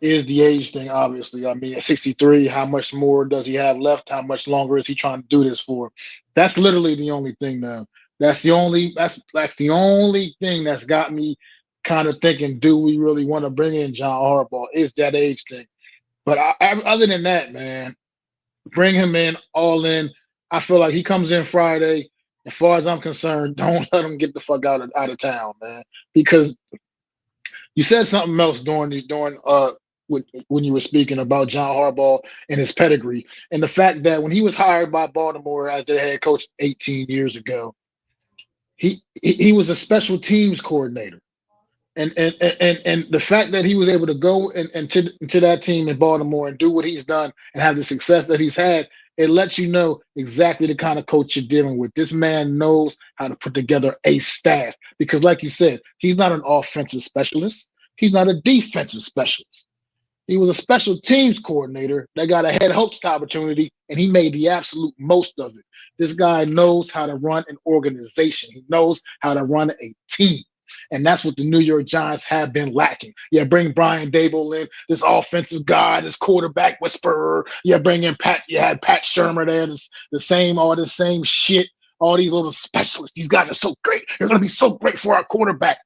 is the age thing, obviously. I mean, at 63, how much more does he have left? How much longer is he trying to do this for? That's literally the only thing now. That's the only thing that's got me kind of thinking, do we really want to bring in John Harbaugh? Is that age thing? But other than that, man, bring him in, all in. I feel like he comes in Friday. As far as I'm concerned, don't let him get the fuck out of town, man. Because you said something else during when you were speaking about John Harbaugh and his pedigree, and the fact that when he was hired by Baltimore as their head coach 18 years ago, he was a special teams coordinator. And the fact that he was able to go into that team in Baltimore and do what he's done and have the success that he's had, it lets you know exactly the kind of coach you're dealing with. This man knows how to put together a staff because, like you said, he's not an offensive specialist. He's not a defensive specialist. He was a special teams coordinator that got a head coach opportunity, and he made the absolute most of it. This guy knows how to run an organization. He knows how to run a team. And that's what the New York Giants have been lacking. Yeah, bring Brian Dable in, this offensive guy, this quarterback whisperer. Yeah, bring in Pat. You had Pat Shermer there, all the same shit, all these little specialists. These guys are so great. They're going to be so great for our quarterback.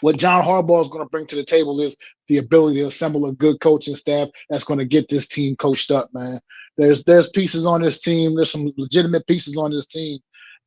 What John Harbaugh is going to bring to the table is the ability to assemble a good coaching staff that's going to get this team coached up, man. There's pieces on this team. There's some legitimate pieces on this team,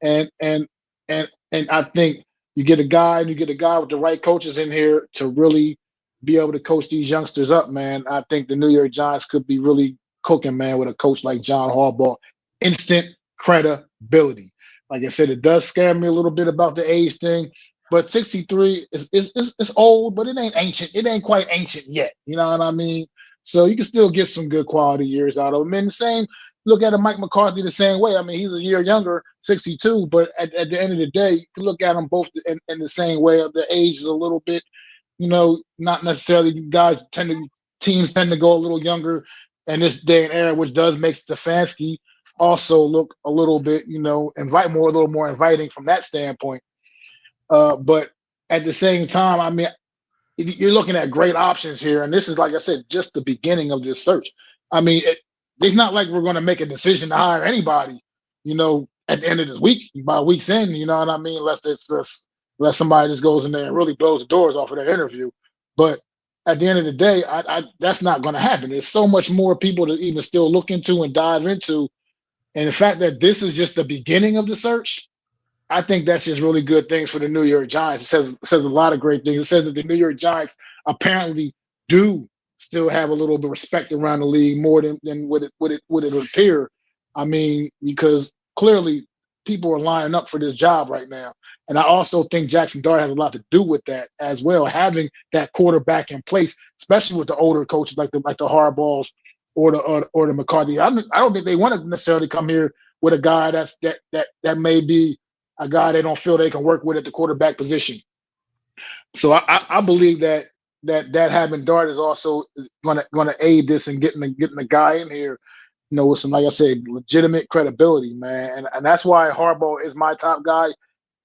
and I think you get a guy with the right coaches in here to really be able to coach these youngsters up, man. I think the New York Giants could be really cooking, man, with a coach like John Harbaugh. Instant credibility. Like I said, it does scare me a little bit about the age thing. but 63 is old, but it ain't ancient. It ain't quite ancient yet. You know what I mean? So you can still get some good quality years out of him. And the same, look at a Mike McCarthy the same way. I mean, he's a year younger, 62, but at the end of the day, you can look at them both in the same way. The age is a little bit, not necessarily. Teams tend to go a little younger in this day and era, which does make Stefanski also look a little bit, a little more inviting from that standpoint. But at the same time, I mean, you're looking at great options here, and this is, like I said, just the beginning of this search. I mean, it's not like we're going to make a decision to hire anybody, at the end of this week, by week's end. You know what I mean? Unless somebody just goes in there and really blows the doors off of their interview. But at the end of the day, that's not going to happen. There's so much more people to even still look into and dive into, and the fact that this is just the beginning of the search, I think that's just really good things for the New York Giants. It says a lot of great things. It says that the New York Giants apparently do still have a little bit of respect around the league more than would it appear. I mean, because clearly people are lining up for this job right now. And I also think Jackson Dart has a lot to do with that as well, having that quarterback in place, especially with the older coaches like the Harbaughs or the McCarthy. I don't think they want to necessarily come here with a guy that may be a guy they don't feel they can work with at the quarterback position. So I believe that having Dart is also gonna aid this in getting the guy in here, with some, like I said, legitimate credibility, man. And that's why Harbaugh is my top guy.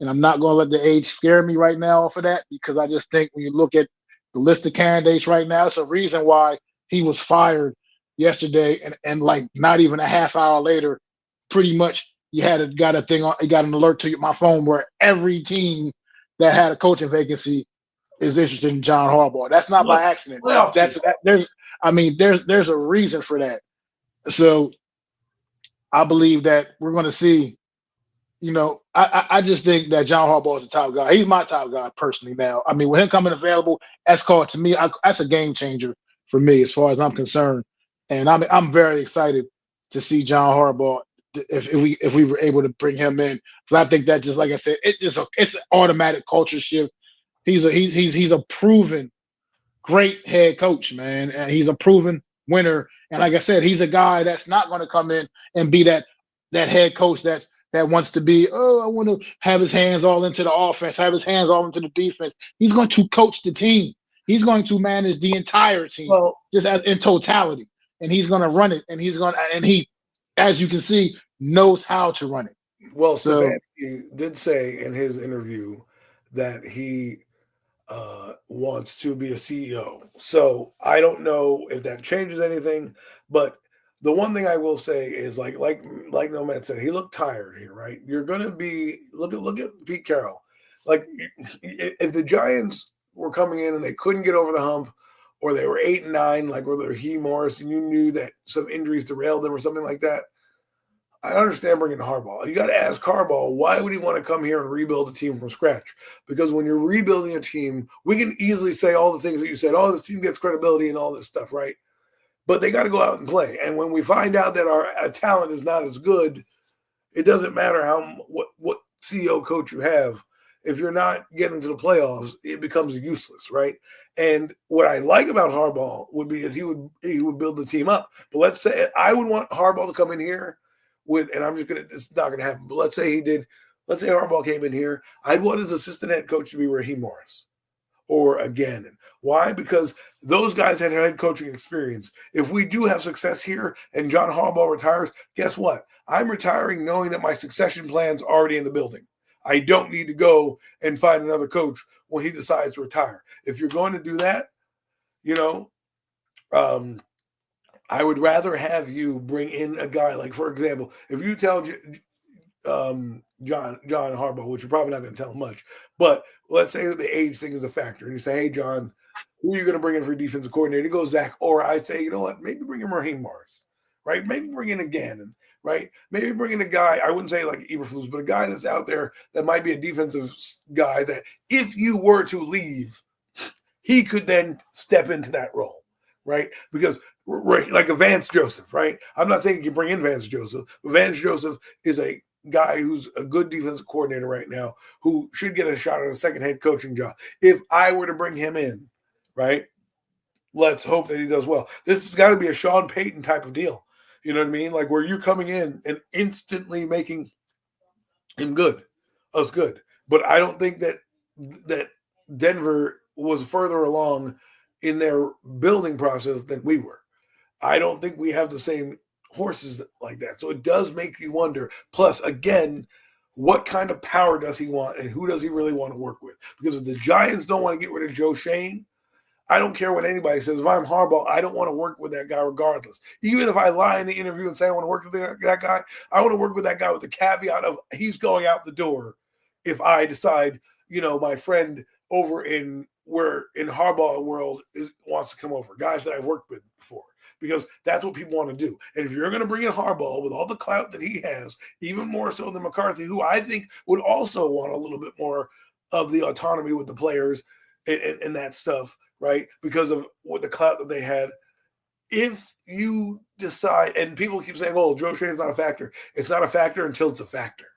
And I'm not gonna let the age scare me right now off of that, because I just think when you look at the list of candidates right now, it's a reason why he was fired yesterday, and like not even a half hour later, pretty much you got an alert to my phone where every team that had a coaching vacancy is interested in John Harbaugh. That's not by accident. There's a reason for that. So I believe that we're going to see. I just think that John Harbaugh is the top guy. He's my top guy personally now. I mean, with him coming available, that's a game changer for me as far as I'm concerned. And I'm very excited to see John Harbaugh if we were able to bring him in. Because I think that, just like I said, it's an automatic culture shift. He's a proven great head coach, man, and he's a proven winner. And like I said, he's a guy that's not going to come in and be that head coach that wants to be, I want to have his hands all into the offense, have his hands all into the defense. He's going to coach the team. He's going to manage the entire team, just as in totality. And he's going to run it. And he, as you can see, knows how to run it. Well, Stefanski did say in his interview that he wants to be a CEO. So I don't know if that changes anything, but the one thing I will say is like Nomad said, he looked tired here, right? You're gonna be look at Pete Carroll. Like, if the Giants were coming in and they couldn't get over the hump, or they were 8-9, like whether he Morris, and you knew that some injuries derailed them or something like that, I understand bringing Harbaugh. You got to ask Harbaugh, why would he want to come here and rebuild a team from scratch? Because when you're rebuilding a team, we can easily say all the things that you said, this team gets credibility and all this stuff, right? But they got to go out and play. And when we find out that our talent is not as good, it doesn't matter what CEO coach you have. If you're not getting to the playoffs, it becomes useless, right? And what I like about Harbaugh would be is he would build the team up. But let's say I would want Harbaugh to come in here and it's not gonna happen. But let's say Harbaugh came in here, I'd want his assistant head coach to be Raheem Morris or a Gannon. Why? Because those guys had head coaching experience. If we do have success here and John Harbaugh retires, guess what? I'm retiring knowing that my succession plan's already in the building. I don't need to go and find another coach when he decides to retire. If you're going to do that, I would rather have you bring in a guy like, for example, if you tell John Harbaugh, which you're probably not going to tell him much, but let's say that the age thing is a factor, and you say, hey, John, who are you going to bring in for defensive coordinator? He goes, Zach. Or I say, you know what, maybe bring in Raheem Morris, right? Maybe bring in a Gannon, right? Maybe bring in a guy, I wouldn't say like Eberflus, but a guy that's out there that might be a defensive guy that if you were to leave, he could then step into that role, right? Because like a Vance Joseph, right? I'm not saying you can bring in Vance Joseph, but Vance Joseph is a guy who's a good defensive coordinator right now who should get a shot at a second head coaching job. If I were to bring him in, right, let's hope that he does well. This has got to be a Sean Payton type of deal. You know what I mean? Like where you're coming in and instantly making him good, us good. But I don't think that Denver was further along in their building process than we were. I don't think we have the same horses like that. So it does make you wonder. Plus, again, what kind of power does he want and who does he really want to work with? Because if the Giants don't want to get rid of Joe Shane, I don't care what anybody says. If I'm Harbaugh, I don't want to work with that guy regardless. Even if I lie in the interview and say I want to work with that guy, I want to work with that guy with the caveat of he's going out the door if I decide, my friend over in Harbaugh world wants to come over, guys that I've worked with before. Because that's what people want to do. And if you're going to bring in Harbaugh with all the clout that he has, even more so than McCarthy, who I think would also want a little bit more of the autonomy with the players and that stuff, right? Because of what the clout that they had. If you decide, and people keep saying, oh, Joe Shane's not a factor. It's not a factor until it's a factor,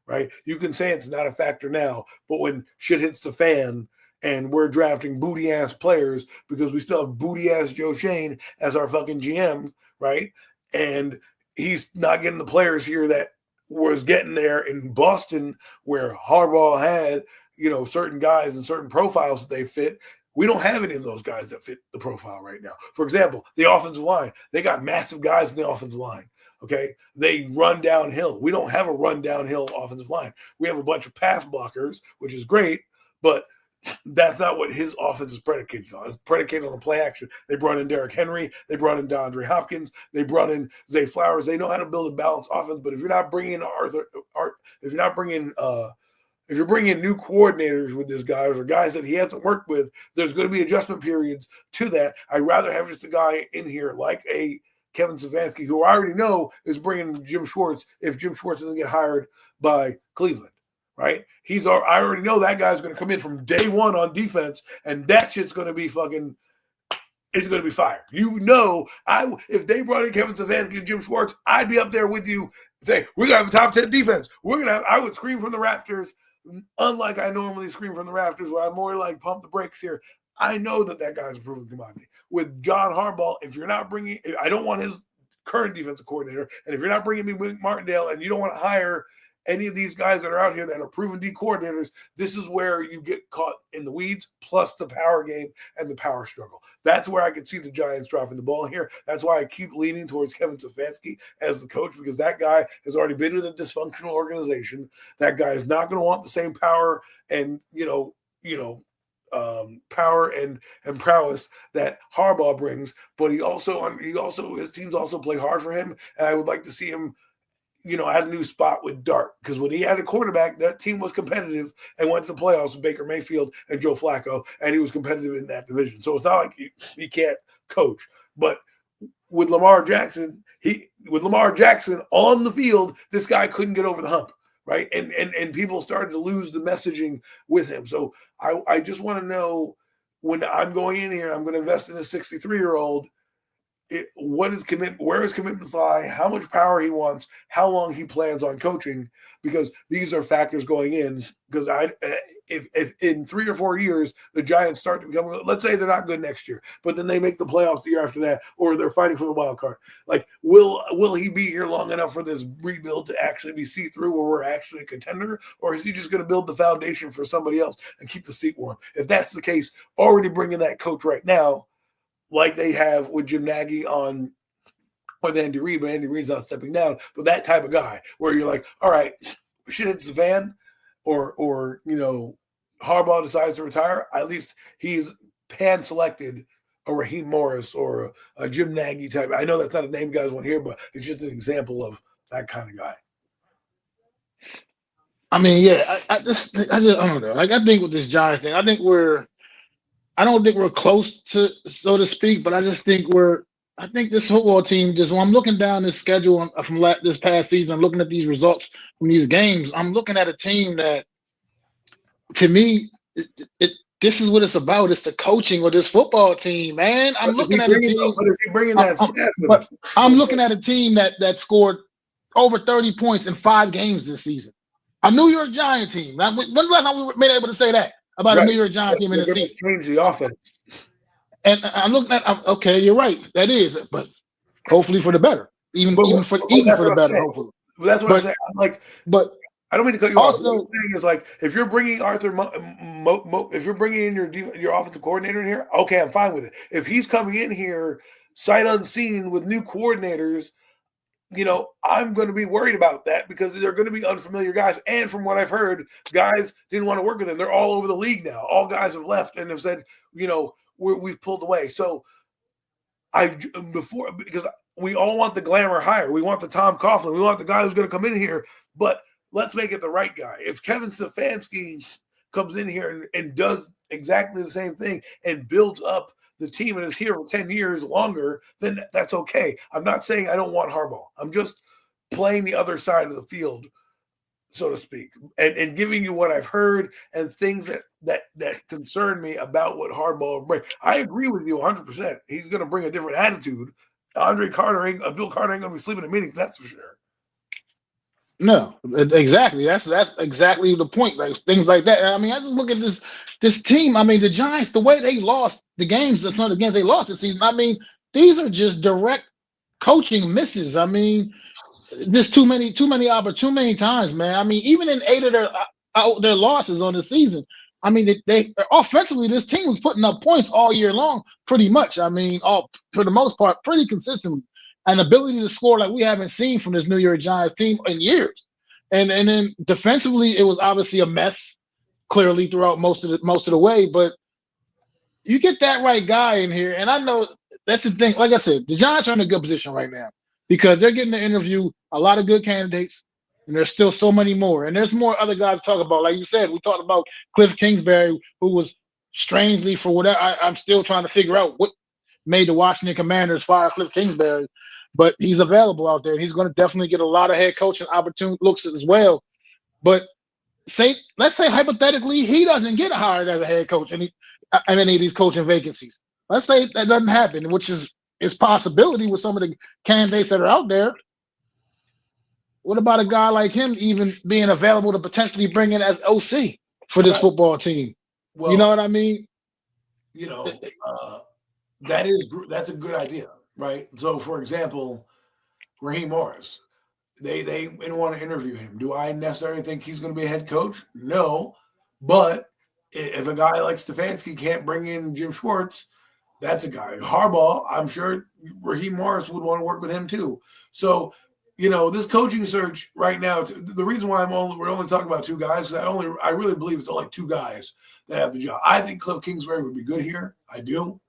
right? You can say it's not a factor now, but when shit hits the fan, and we're drafting booty-ass players because we still have booty-ass Joe Shane as our fucking GM, right? And he's not getting the players here that was getting there in Boston where Harbaugh had, certain guys and certain profiles that they fit. We don't have any of those guys that fit the profile right now. For example, the offensive line. They got massive guys in the offensive line, okay? They run downhill. We don't have a run downhill offensive line. We have a bunch of pass blockers, which is great, but that's not what his offense is predicated on. It's predicated on the play action. They brought in Derrick Henry. They brought in DeAndre Hopkins. They brought in Zay Flowers. They know how to build a balanced offense. But if you're not bringing if you're bringing new coordinators with this guy or guys that he hasn't worked with, there's going to be adjustment periods to that. I'd rather have just a guy in here like a Kevin Stefanski, who I already know is bringing Jim Schwartz if Jim Schwartz doesn't get hired by Cleveland. Right? I already know that guy's going to come in from day one on defense, and that shit's going to be fucking, it's going to be fire. If they brought in Kevin Stefanski and Jim Schwartz, I'd be up there with you saying, we're going to have the top 10 defense. I would scream from the rafters, unlike I normally scream from the rafters, where I'm more like pump the brakes here. I know that guy's a proven commodity. With John Harbaugh, I don't want his current defensive coordinator, and if you're not bringing me Wink Martindale and you don't want to hire any of these guys that are out here that are proven D coordinators, this is where you get caught in the weeds, plus the power game and the power struggle. That's where I could see the Giants dropping the ball here. That's why I keep leaning towards Kevin Stefanski as the coach, because that guy has already been in a dysfunctional organization. That guy is not going to want the same power and power and prowess that Harbaugh brings. But his teams also play hard for him, and I would like to see him at a new spot with Dart, because when he had a quarterback, that team was competitive and went to the playoffs with Baker Mayfield and Joe Flacco, and he was competitive in that division. So it's not like he can't coach. But with Lamar Jackson on the field, this guy couldn't get over the hump, right? And people started to lose the messaging with him. So I just want to know, when I'm going in here, I'm going to invest in a 63-year-old. Where his commitments lie, how much power he wants, how long he plans on coaching, because these are factors going in. Because if in 3 or 4 years the Giants start to become, let's say they're not good next year, but then they make the playoffs the year after that, or they're fighting for the wild card, like will he be here long enough for this rebuild to actually be see-through where we're actually a contender, or is he just going to build the foundation for somebody else and keep the seat warm? If that's the case, already bringing that coach right now, like they have with Jim Nagy with Andy Reid, but Andy Reid's not stepping down. But that type of guy where you're like, all right, shit hits the fan, or Harbaugh decides to retire, at least he's pan-selected a Raheem Morris or a Jim Nagy type. I know that's not a name you guys want to hear, but it's just an example of that kind of guy. I mean, yeah, I don't know. Like, I think with this Giants thing, I don't think we're close to, so to speak, but I just think I think this football team, just when I'm looking down this schedule from this past season, looking at these results from these games, I'm looking at a team that, to me, this is what it's about. It's the coaching of this football team, man. I'm looking at a team. But is he bringing that? I'm looking at a team that scored over 30 points in 5 games this season. A New York Giant team. When's the last time we were able to say that about a Right. New York Giant team in They're the going to season? change the offense. And I'm looking at, okay, you're right. That is, but hopefully for the better. Even for That's the what I'm better, saying. hopefully. That's what I'm saying. I'm like, But I don't mean to cut you off. What I'm also, saying is, like, if you're bringing if you're bringing in your offensive coordinator in here, okay, I'm fine with it. If he's coming in here sight unseen with new coordinators, I'm going to be worried about that because they're going to be unfamiliar guys. And from what I've heard, guys didn't want to work with them. They're all over the league now. All guys have left and have said, we've pulled away. So because we all want the glamour hire. We want the Tom Coughlin. We want the guy who's going to come in here, but let's make it the right guy. If Kevin Stefanski comes in here and does exactly the same thing and builds up the team and is here for 10 years longer, then that's okay. I'm not saying I don't want Harbaugh. I'm just playing the other side of the field, so to speak, and giving you what I've heard and things that concern me about what Harbaugh will bring. I agree with you 100%. He's going to bring a different attitude. Bill Carter ain't going to be sleeping in meetings, that's for sure. No, exactly. That's exactly the point. Like things like that. I mean, I just look at this team. I mean, the Giants, the way they lost the games, some of the games they lost this season. I mean, these are just direct coaching misses. I mean, just too many times, man. I mean, even in 8 of their losses on the season. I mean, they offensively, this team was putting up points all year long, pretty much. I mean, for the most part, pretty consistently. An ability to score like we haven't seen from this New York Giants team in years. And then defensively, it was obviously a mess, clearly throughout most of the way. But you get that right guy in here, and I know that's the thing. Like I said, the Giants are in a good position right now because they're getting to interview a lot of good candidates, and there's still so many more. And there's more other guys to talk about. Like you said, we talked about Cliff Kingsbury, who was strangely, for whatever, I'm still trying to figure out what made the Washington Commanders fire Cliff Kingsbury, but he's available out there, and he's going to definitely get a lot of head coaching opportunity looks as well. But let's say hypothetically he doesn't get hired as a head coach in any of these coaching vacancies. Let's say that doesn't happen, which is possibility with some of the candidates that are out there. What about a guy like him even being available to potentially bring in as OC for this football team? Well, you know what I mean? That's a good idea, right? So, for example, Raheem Morris, they didn't want to interview him. Do I necessarily think he's going to be a head coach? No, but if a guy like Stefanski can't bring in Jim Schwartz, that's a guy. Harbaugh, I'm sure Raheem Morris would want to work with him too. So, this coaching search right now, the reason why we're only talking about 2 guys, because I really believe it's only 2 guys that have the job. I think Cliff Kingsbury would be good here. I do.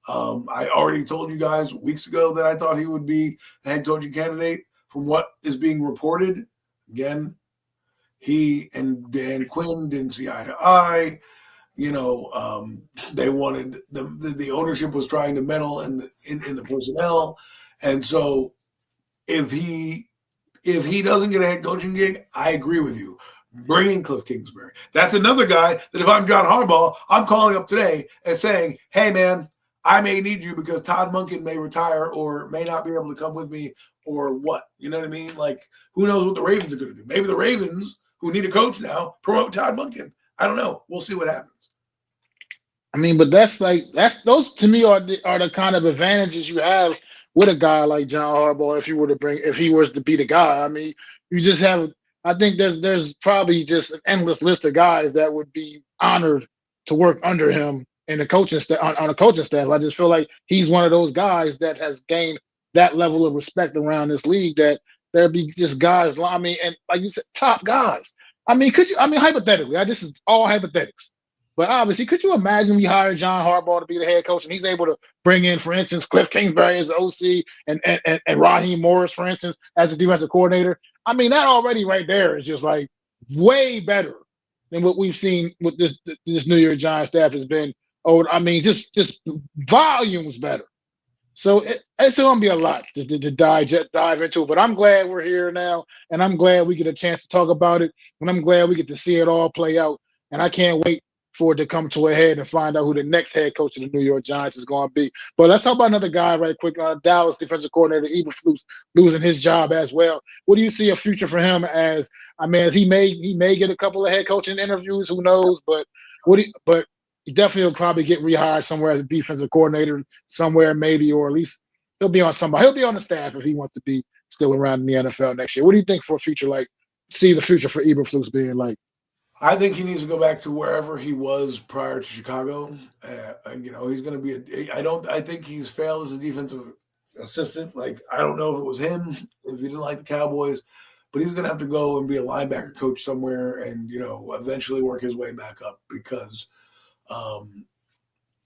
I already told you guys weeks ago that I thought he would be a head coaching candidate. From what is being reported, again, he and Dan Quinn didn't see eye to eye. They wanted the ownership was trying to meddle in the personnel, and so if he doesn't get a head coaching gig, I agree with you. Bringing Cliff Kingsbury. That's another guy that if I'm John Harbaugh, I'm calling up today and saying, hey, man, I may need you because Todd Monken may retire or may not be able to come with me or what. You know what I mean? Like, who knows what the Ravens are going to do? Maybe the Ravens, who need a coach now, promote Todd Monken. I don't know. We'll see what happens. I mean, but those to me are the kind of advantages you have with a guy like John Harbaugh if he was to be the guy. I mean, you just have. I think there's probably just an endless list of guys that would be honored to work under him in the coaching on a coaching staff. I just feel like he's one of those guys that has gained that level of respect around this league that there'd be just guys. I mean, and like you said, top guys. I mean, hypothetically, this is all hypothetics. But obviously, could you imagine we hire John Harbaugh to be the head coach and he's able to bring in, for instance, Cliff Kingsbury as the OC and Raheem Morris, for instance, as the defensive coordinator? I mean, that already right there is just like way better than what we've seen with this New York Giants staff has been. I mean, just volumes better. So it's going to be a lot to dive into. But I'm glad we're here now, and I'm glad we get a chance to talk about it, and I'm glad we get to see it all play out. And I can't wait for it to come to a head and find out who the next head coach of the New York Giants is going to be. But let's talk about another guy right quick. Dallas defensive coordinator Eberflus losing his job as well. What do you see a future for him as? I mean, as he may get a couple of head coaching interviews. Who knows? But but he definitely will probably get rehired somewhere as a defensive coordinator somewhere maybe, or at least he'll be on somebody. He'll be on the staff if he wants to be still around in the NFL next year. What do you think for a future like? See the future for Eberflus being like? I think he needs to go back to wherever he was prior to Chicago. He's going to be I think he's failed as a defensive assistant. Like, I don't know if it was him, if he didn't like the Cowboys, but he's going to have to go and be a linebacker coach somewhere and, eventually work his way back up because,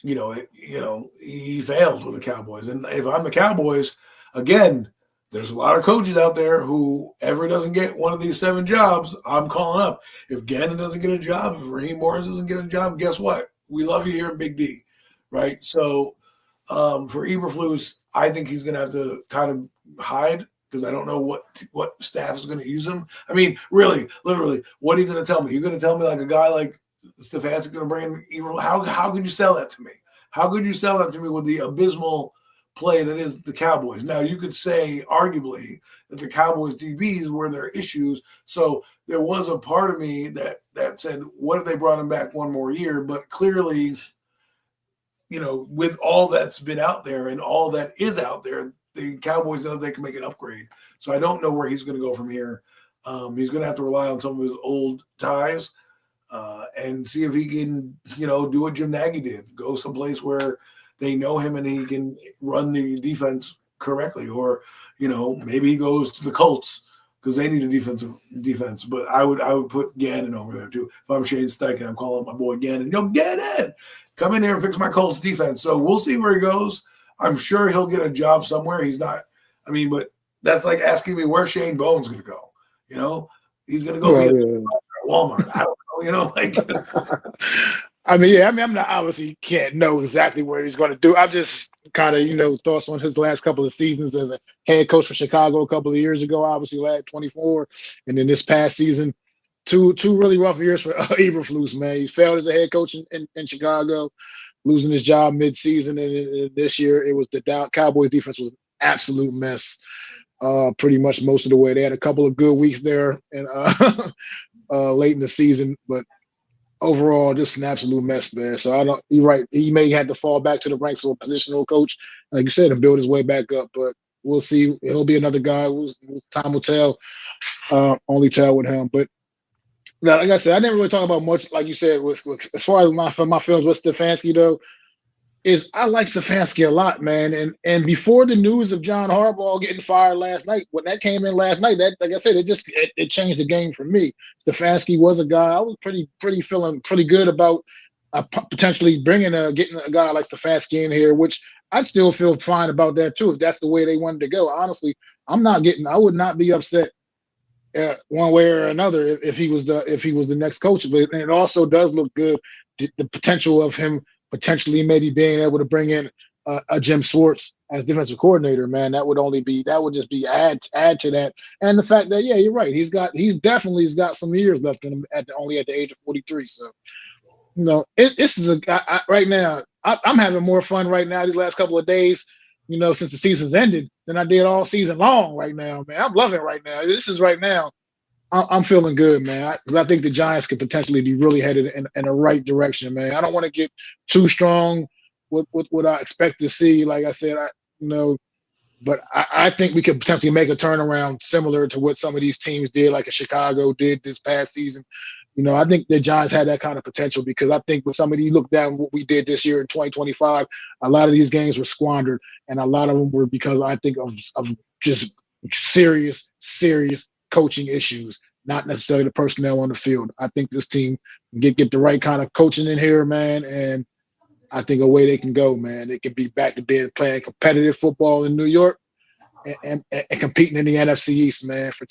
he failed with the Cowboys. And if I'm the Cowboys, again, there's a lot of coaches out there who ever doesn't get one of these 7 jobs, I'm calling up. If Gannon doesn't get a job, if Raheem Morris doesn't get a job, guess what? We love you here in Big D, right? So for Eberflus, I think he's going to have to kind of hide because I don't know what staff is going to use him. I mean, really, literally, what are you going to tell me? You're going to tell me like a guy like Stefanski going to bring in Eberflus? How could you sell that to me? How could you sell that to me with the abysmal play that is the Cowboys? Now, you could say, arguably, that the Cowboys DBs were their issues. So there was a part of me that said, what if they brought him back one more year? But clearly, with all that's been out there and all that is out there, the Cowboys know they can make an upgrade. So I don't know where he's going to go from here. He's going to have to rely on some of his old ties and see if he can, do what Jim Nagy did, go someplace where they know him and he can run the defense correctly. Or, maybe he goes to the Colts because they need a defense. But I would put Gannon over there too. If I'm Shane Steichen, I'm calling my boy Gannon. Yo, Gannon, come in here and fix my Colts defense. So we'll see where he goes. I'm sure he'll get a job somewhere. He's not, but that's like asking me where Shane Bowen's going to go. He's going to go be at Walmart. I don't know, I'm not, obviously can't know exactly what he's going to do. I've just kind of, thoughts on his last couple of seasons as a head coach for Chicago a couple of years ago, obviously last 24. And then this past season, two really rough years for Eberflus, man. He failed as a head coach in Chicago, losing his job mid-season. And this year, it was the Cowboys defense was an absolute mess. Pretty much most of the way. They had a couple of good weeks there and late in the season, but overall, just an absolute mess there. So you're right. He may have to fall back to the ranks of a positional coach, like you said, and build his way back up. But we'll see. He'll be another guy whose time will tell. Only tell with him. But like I said, I didn't really talk about much, like you said, as far as my feelings with Stefanski, though. Is I like Stefanski a lot, man. And before the news of John Harbaugh getting fired last night, when that came in last night, that, like I said, it changed the game for me. Stefanski was a guy I was feeling pretty good about potentially getting a guy like Stefanski in here, which I'd still feel fine about that too if that's the way they wanted to go. Honestly, I would not be upset one way or another if he was the next coach. But it also does look good, the potential of him potentially maybe being able to bring in a Jim Schwartz as defensive coordinator, man. That would just be add to that. And the fact that, yeah, you're right. He's definitely got some years left in him only at the age of 43. So, this is right now, I'm having more fun right now these last couple of days, since the season's ended than I did all season long right now, man. I'm loving it right now. This is right now. I'm feeling good, man, because I think the Giants could potentially be really headed in the right direction, man. I don't want to get too strong with what I expect to see. Like I said, but I think we could potentially make a turnaround similar to what some of these teams did, like Chicago did this past season. I think the Giants had that kind of potential because I think with somebody look down what we did this year in 2025, a lot of these games were squandered, and a lot of them were because I think of just serious coaching issues, not necessarily the personnel on the field. I think this team get the right kind of coaching in here, man, and I think away they can go, man. They can be back to playing competitive football in New York and competing in the NFC East, man, for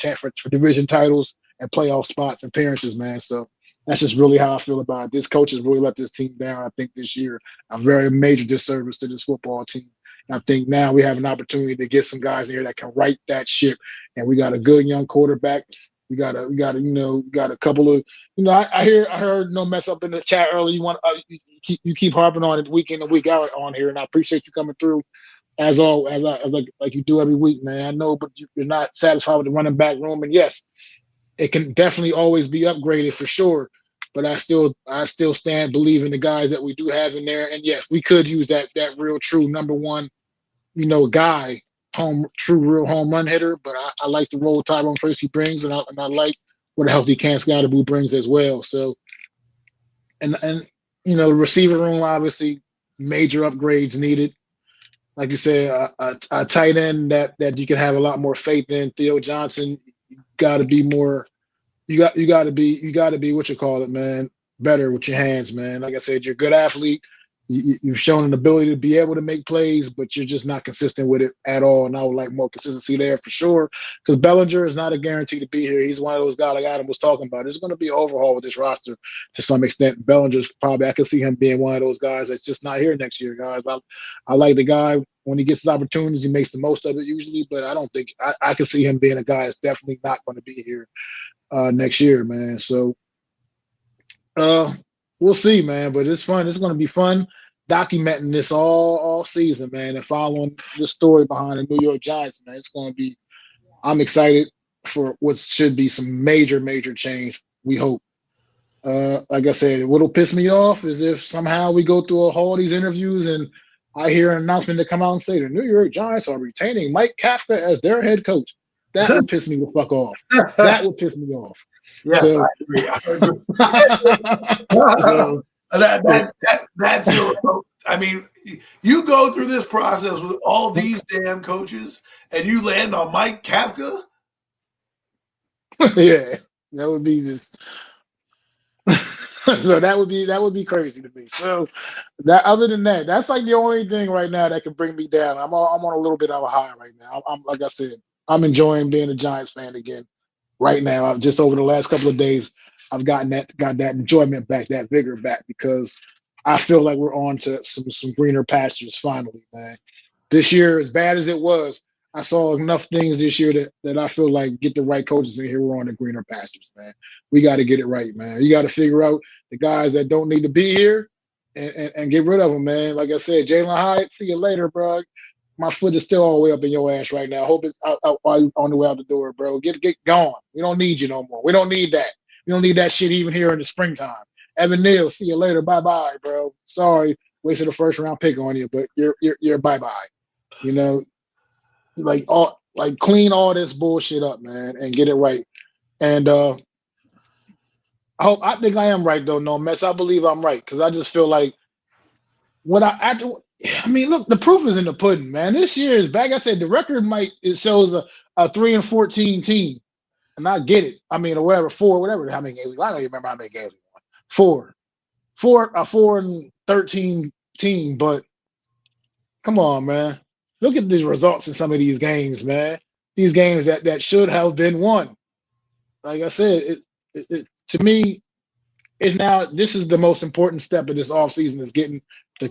division titles and playoff spots and appearances, man. So that's just really how I feel about it. This coach has really let this team down, I think, this year. A very major disservice to this football team. And I think now we have an opportunity to get some guys in here that can right that ship. And we got a good young quarterback, We got a couple of, I heard no mess up in the chat earlier. You keep harping on it week in and week out on here, and I appreciate you coming through as all as like you do every week, man. I know, but you're not satisfied with the running back room, and yes, it can definitely always be upgraded for sure. But I still stand believing the guys that we do have in there, and yes, we could use that real true number one, guy, real home run hitter. But I like the role Tyrone Tracy brings, and I like what a healthy Cam Scottaboo brings as well. So, and the receiver room, obviously major upgrades needed. Like you said, a tight end that you can have a lot more faith in. Theo Johnson, got to be more. You got to be what you call it, man. Better with your hands, man. Like I said, you're a good athlete. You've shown an ability to be able to make plays, but you're just not consistent with it at all. And I would like more consistency there for sure. Because Bellinger is not a guarantee to be here. He's one of those guys like Adam was talking about. There's going to be an overhaul with this roster to some extent. Bellinger's probably, I can see him being one of those guys that's just not here next year, guys. I like the guy. When he gets his opportunities, he makes the most of it usually. But I don't think I can see him being a guy that's definitely not going to be here next year, man. So we'll see, man. But it's fun. It's going to be fun documenting this all season, man, and following the story behind the New York Giants, man. It's going to be. I'm excited for what should be some major change. We hope. Like I said, what'll piss me off is if somehow we go through all these interviews and I hear an announcement to come out and say the New York Giants are retaining Mike Kafka as their head coach. That would piss me the fuck off. That would piss me off. Yes, so, I agree. That's I mean, you go through this process with all these damn coaches, and you land on Mike Kafka. Yeah, that would be just. So that would be crazy to me. So that other than that, that's like the only thing right now that can bring me down. I'm on a little bit of a high right now. I'm like I said, I'm enjoying being a Giants fan again. Right now, I've just over the last couple of days, I've got that enjoyment back, that vigor back, because I feel like we're on to some greener pastures finally, man. This year, as bad as it was, I saw enough things this year that I feel like get the right coaches in here, we're on the greener pastures, man. We got to get it right, man. You got to figure out the guys that don't need to be here and get rid of them, man. Like I said, Jalen Hyatt, see you later, bro. My foot is still all the way up in your ass right now. Hope it's out while you on the way out the door, bro. Get going. We don't need you no more. We don't need that. We don't need that shit even here in the springtime. Evan Neal, see you later. Bye-bye, bro. Sorry, wasted a first round pick on you, but you're bye-bye. Clean all this bullshit up, man, and get it right. And I think I am right though, no mess. I believe I'm right because I just feel like look, the proof is in the pudding, man. This year is back. I said the record it shows a 3-14 team, and I get it. I mean, or whatever, 4, whatever. How many games? I don't even remember how many games we won. 4-13 team, but come on, man. Look at the results in some of these games, man. These games that should have been won. Like I said, it to me, this is the most important step of this offseason is getting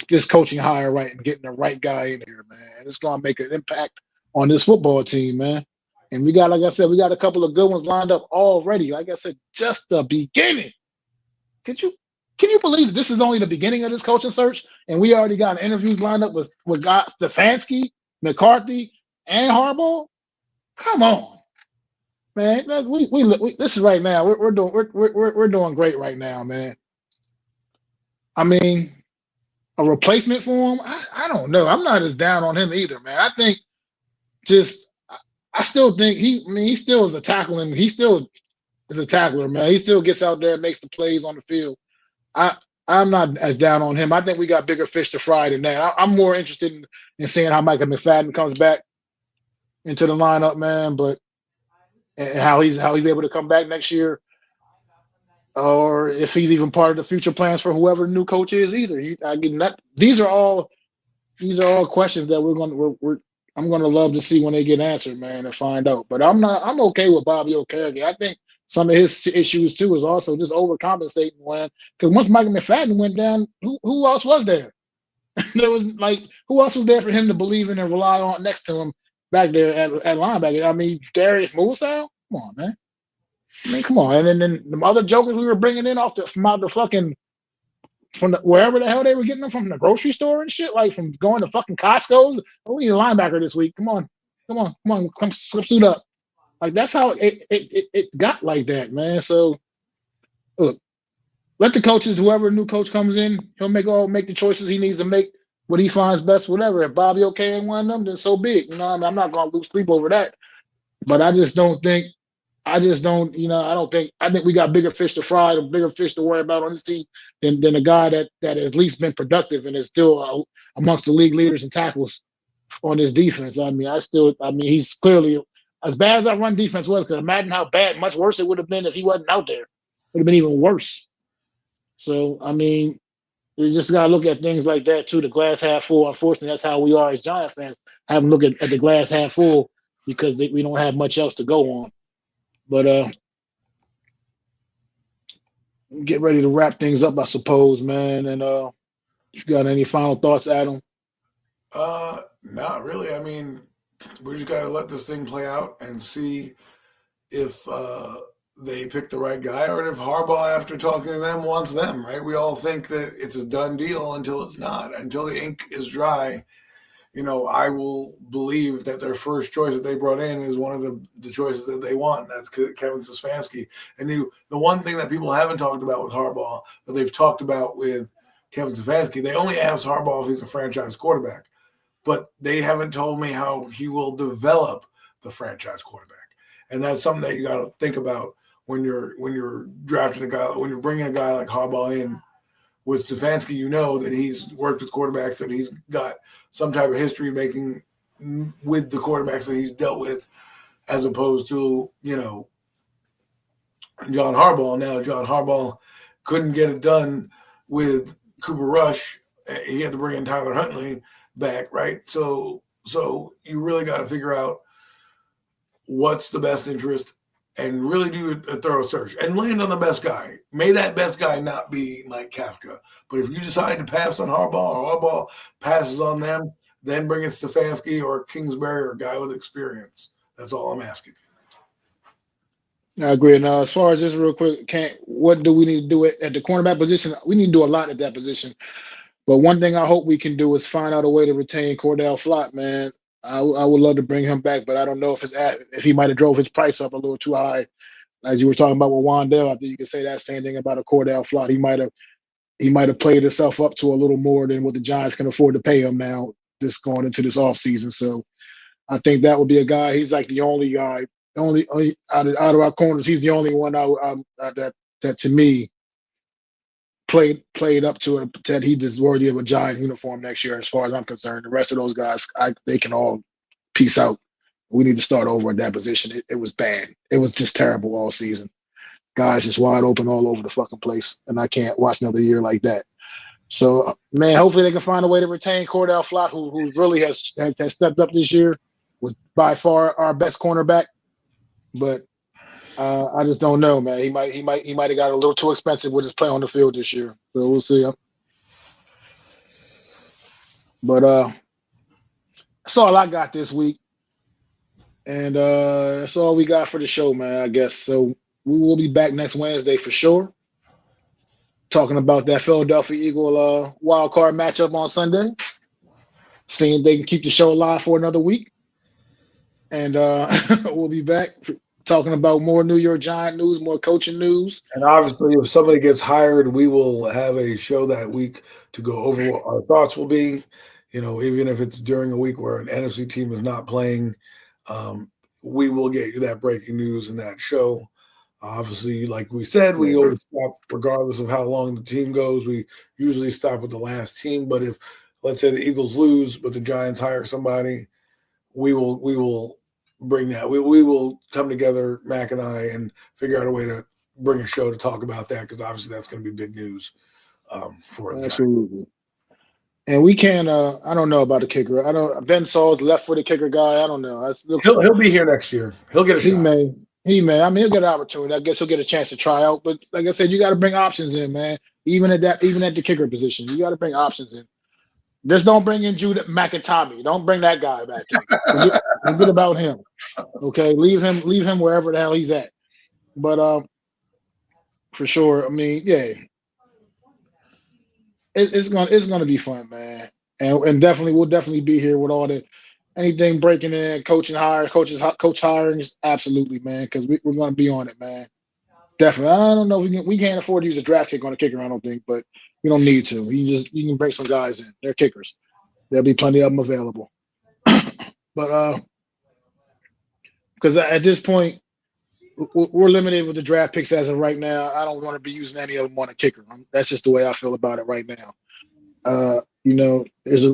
this coaching hire right and getting the right guy in here, man. It's going to make an impact on this football team, man. And we got a couple of good ones lined up already. Like I said, just the beginning. Can you believe that this is only the beginning of this coaching search? And we already got interviews lined up with Stefanski, McCarthy, and Harbaugh? Come on, man. This is right now. We're doing great right now, man. I mean, a replacement for him? I don't know. I'm not as down on him either, man. I still think he still is a tackler, and he still is a tackler, man. He still gets out there and makes the plays on the field. I'm not as down on him. I think we got bigger fish to fry than that. I'm more interested in seeing how Micah McFadden comes back into the lineup, man, and how he's able to come back next year, or if he's even part of the future plans for whoever the new coach is either. These are all questions that I'm gonna love to see when they get answered, man, and find out. But I'm okay with Bobby Okereke. I think some of his issues too is also just overcompensating, man. Because once Michael McFadden went down, who else was there? There was who else was there for him to believe in and rely on next to him back there at linebacker? I mean, Darius Musa? Come on, man. I mean, come on. And then the other jokers we were bringing in from out the fucking from wherever the hell they were getting them from the grocery store and shit, like from going to fucking Costco's. Oh, we need a linebacker this week. Come on, come suit up. Like that's how it got like that, man. So look, let the coaches, whoever new coach comes in, he'll make the choices he needs to make, what he finds best, whatever. If Bobby okay ain't one of them, then so be it. You know, I'm not gonna lose sleep over that. But I don't think, I think we got bigger fish to fry, bigger fish to worry about on this team than a guy that has at least been productive and is still amongst the league leaders in tackles on this defense. I mean, he's clearly, as bad as our run defense was, because imagine how much worse it would have been if he wasn't out there. It would have been even worse. So, I mean, you just got to look at things like that, too. The glass half full. Unfortunately, that's how we are as Giant fans. Have them look at the glass half full because we don't have much else to go on. But get ready to wrap things up, I suppose, man. And you got any final thoughts, Adam? Not really. I mean, we just got to let this thing play out and see if they pick the right guy or if Harbaugh, after talking to them, wants them, right? We all think that it's a done deal until it's not. Until the ink is dry, you know, I will believe that their first choice that they brought in is one of the choices that they want. That's Kevin Stefanski. And the one thing that people haven't talked about with Harbaugh, but they've talked about with Kevin Stefanski, they only asked Harbaugh if he's a franchise quarterback. But they haven't told me how he will develop the franchise quarterback. And that's something that you got to think about when you're drafting a guy, when you're bringing a guy like Harbaugh in. With Stefanski, you know that he's worked with quarterbacks, that he's got some type of history making with the quarterbacks that he's dealt with, as opposed to, you know, John Harbaugh. Now, John Harbaugh couldn't get it done with Cooper Rush. He had to bring in Tyler Huntley back, right? So you really got to figure out what's the best interest and really do a thorough search and land on the best guy. May that best guy not be Mike Kafka. But if you decide to pass on Harbaugh or Harbaugh passes on them, then bring in Stefanski or Kingsbury or a guy with experience. That's all I'm asking. I agree. Now, as far as this real quick, what do we need to do at the cornerback position? We need to do a lot at that position. But one thing I hope we can do is find out a way to retain Cordell Flott, man. I would love to bring him back, but I don't know if he might have drove his price up a little too high, as you were talking about with Wandell. I think you could say that same thing about a Cordell Flott. He might have played himself up to a little more than what the Giants can afford to pay him now, just going into this offseason. So I think that would be a guy. He's like the only guy, out of our corners, he's the only one that to me played up to it, that he is worthy of a Giant uniform next year, as far as I'm concerned. The rest of those guys, they can all peace out. We need to start over at that position. It was bad. It was just terrible all season. Guys just wide open all over the fucking place, and I can't watch another year like that. So, man, hopefully they can find a way to retain Cordell Flott, who really has stepped up this year, was by far our best cornerback. But I just don't know, man. He might have got a little too expensive with his play on the field this year. So we'll see. But that's all I got this week. And that's all we got for the show, man, I guess. So we will be back next Wednesday for sure, talking about that Philadelphia Eagle wild card matchup on Sunday, seeing if they can keep the show alive for another week. And we'll be back talking about more New York Giant news, more coaching news. And obviously, if somebody gets hired, we will have a show that week to go over what our thoughts will be. You know, even if it's during a week where an NFC team is not playing, we will get you that breaking news in that show. Obviously, like we said, we always stop regardless of how long the team goes. We usually stop with the last team. But if, let's say, the Eagles lose, but the Giants hire somebody, we will bring that. We will come together, Mac and I, and figure out a way to bring a show to talk about that, because obviously that's going to be big news for us. Absolutely. And we can I don't know about the kicker. Ben Saul's left-footed kicker guy. I don't know. He'll be here next year. He'll get a shot. He may. I mean, he'll get an opportunity. I guess he'll get a chance to try out. But like I said, you got to bring options in, man. Even at the kicker position, you got to bring options in. Just don't bring in Judah McIntyre. Don't bring that guy back. Forget about him. Okay, leave him wherever the hell he's at. But for sure, I mean, yeah, it's gonna be fun, man. And definitely we'll definitely be here with all the anything breaking in, coach hirings, absolutely, man, because we're gonna be on it, man. Definitely. I don't know if we can't afford to use a draft kick on a kicker, I don't think, but we don't need to. You can bring some guys in. They're kickers. There'll be plenty of them available. But because at this point we're limited with the draft picks as of right now. I don't want to be using any of them on a kicker. That's just the way I feel about it right now. There's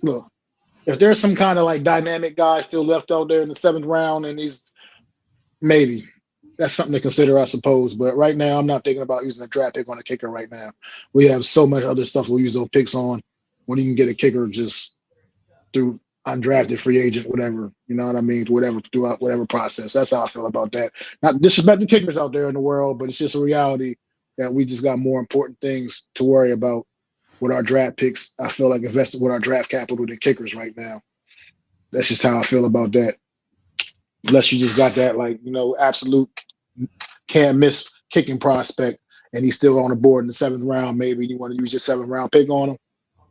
look, if there's some kind of like dynamic guy still left out there in the seventh round, and he's maybe that's something to consider, I suppose. But right now, I'm not thinking about using a draft pick on a kicker right now. We have so much other stuff we'll use those picks on when you can get a kicker just through undrafted free agent, whatever. You know what I mean? Whatever throughout whatever process. That's how I feel about that. Not disrespect the kickers out there in the world, but it's just a reality that we just got more important things to worry about with our draft picks. I feel like investing with our draft capital than kickers right now. That's just how I feel about that. Unless you just got that absolute can't miss kicking prospect and he's still on the board in the seventh round, maybe you want to use your seventh round pick on him.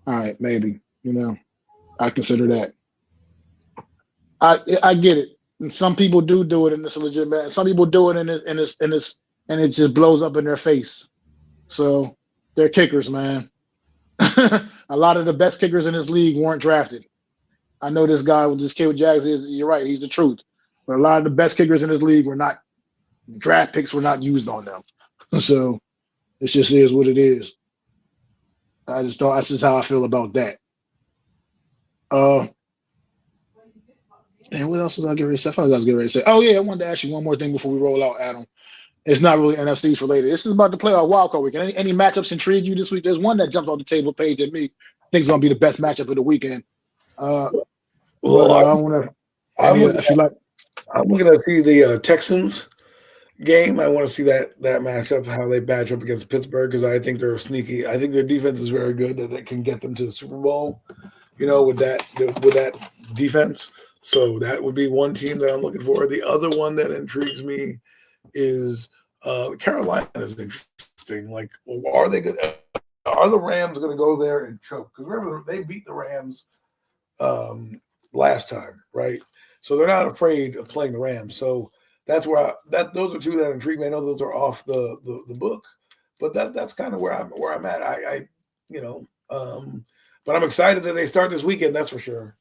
All right, maybe. I consider that. I get it. And some people do it and it's legitimate. Some people do it and it just blows up in their face. So they're kickers, man. A lot of the best kickers in this league weren't drafted. I know this guy with this kid with Jags you're right, he's the truth. But a lot of the best kickers in this league were not draft picks were not used on them. So it just is what it is. I just thought that's just how I feel about that. And what else was I getting ready to say? I thought I was getting ready to say. Oh yeah, I wanted to ask you one more thing before we roll out, Adam. It's not really NFC East related. This is about to play our wildcard weekend. Any matchups intrigue you this week? There's one that jumped on the table page at me. I think it's gonna be the best matchup of the weekend. I want to. If you like, I'm looking to see the Texans game. I want to see that matchup, how they match up against Pittsburgh, because I think they're sneaky. I think their defense is very good, that they can get them to the Super Bowl. With that defense. So that would be one team that I'm looking for. The other one that intrigues me is Carolina is interesting. Like, are they good? Are the Rams going to go there and choke? Because remember, they beat the Rams last time, right? So they're not afraid of playing the Rams. So that's where those are two that intrigue me. I know those are off the book, but that's kind of where I'm at. But I'm excited that they start this weekend. That's for sure.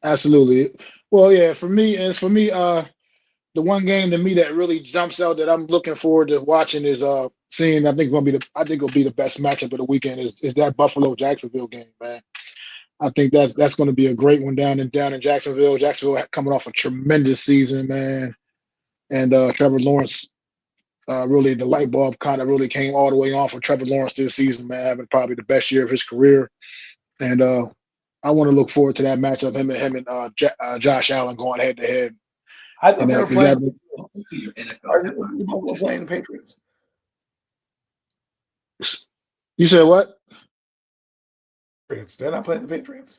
Absolutely. Well, yeah. For me, the one game to me that really jumps out that I'm looking forward to watching is seeing. I think it'll be the best matchup of the weekend is that Buffalo Jacksonville game, man. I think that's going to be a great one down in Jacksonville. Jacksonville coming off a tremendous season, man, and Trevor Lawrence. Really, the light bulb kind of really came all the way on for Trevor Lawrence this season, man, having probably the best year of his career. And I want to look forward to that matchup, him and Josh Allen going head to head. I thought they were playing. Buffalo playing the Patriots. You said what? They're not playing the Patriots.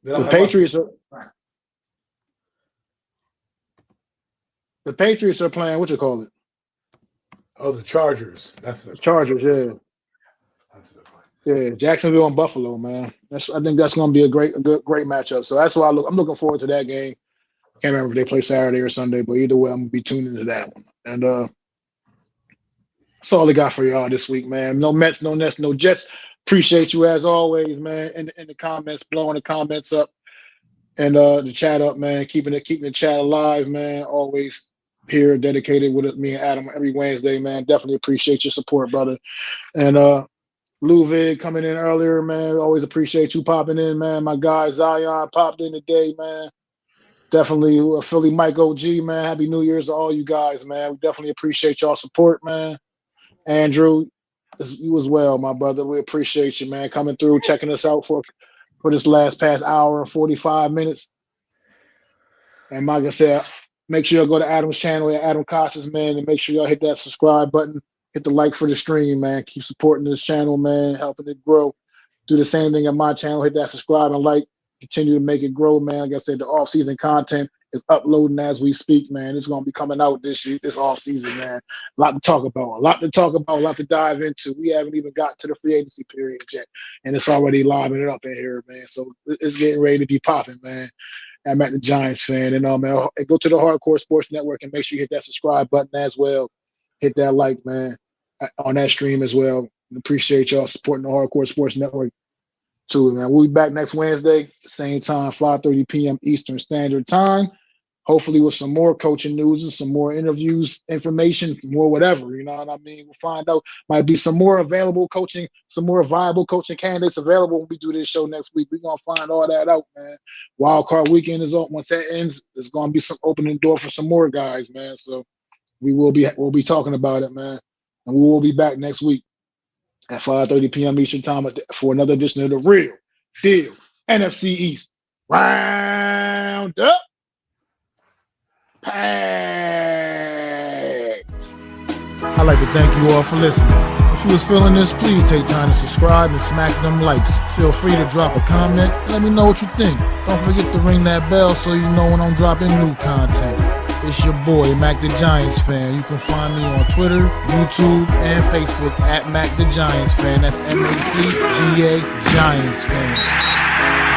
The Patriots are. The Patriots are playing. What you call it? Oh, the Chargers. That's the Chargers. Yeah. Yeah, Jacksonville and Buffalo, man. I think that's going to be a great matchup. So that's why I'm looking forward to that game. Can't remember if they play Saturday or Sunday, but either way, I'm gonna be tuned into that one. And that's all I got for y'all this week, man. No Mets, no Nets, no Jets. Appreciate you as always, man. In the comments, blowing the comments up and the chat up, man. Keeping the chat alive, man. Always here, dedicated with me and Adam every Wednesday, man. Definitely appreciate your support, brother. And Ludwig coming in earlier, man. Always appreciate you popping in, man. My guy Zion popped in today, man. Definitely Philly Mike OG, man. Happy New Year's to all you guys, man. We definitely appreciate y'all support, man. Andrew, you as well, my brother. We appreciate you, man, coming through, checking us out for this past hour and 45 minutes. And like I said, make sure y'all go to Adam's channel at Adam Costas, man, and make sure y'all hit that subscribe button. Hit the like for the stream, man. Keep supporting this channel, man, helping it grow. Do the same thing at my channel. Hit that subscribe and like. continue to make it grow, man. Like I said, the off-season content is uploading as we speak, man. It's going to be coming out this off-season, man. A lot to talk about, a lot to dive into. We haven't even got to the free agency period yet, and it's already livening it up in here, man. So it's getting ready to be popping, man. I'm at the Giants fan, and man, go to the Hardcore Sports Network and make sure you hit that subscribe button as well. Hit that like, man, on that stream as well. Appreciate y'all supporting the Hardcore Sports Network too, man. We'll be back next Wednesday, same time, 5:30 p.m. Eastern Standard Time. Hopefully with some more coaching news and some more interviews, information, more whatever. You know what I mean? We'll find out. Might be some more available coaching, some more viable coaching candidates available when we do this show next week. We're going to find all that out, man. Wildcard weekend is up. Once that ends, there's going to be some opening door for some more guys, man. So we'll be talking about it, man. And we will be back next week at 5:30 p.m. Eastern Time for another edition of The Real Deal NFC East Round Up. I'd like to thank you all for listening. If you was feeling this, please take time to subscribe and smack them likes. Feel free to drop a comment and let me know what you think. Don't forget to ring that bell so you know when I'm dropping new content. It's your boy, Mac the Giants Fan. You can find me on Twitter, YouTube, and Facebook at Mac the Giants Fan. That's MacDa Giants Fan.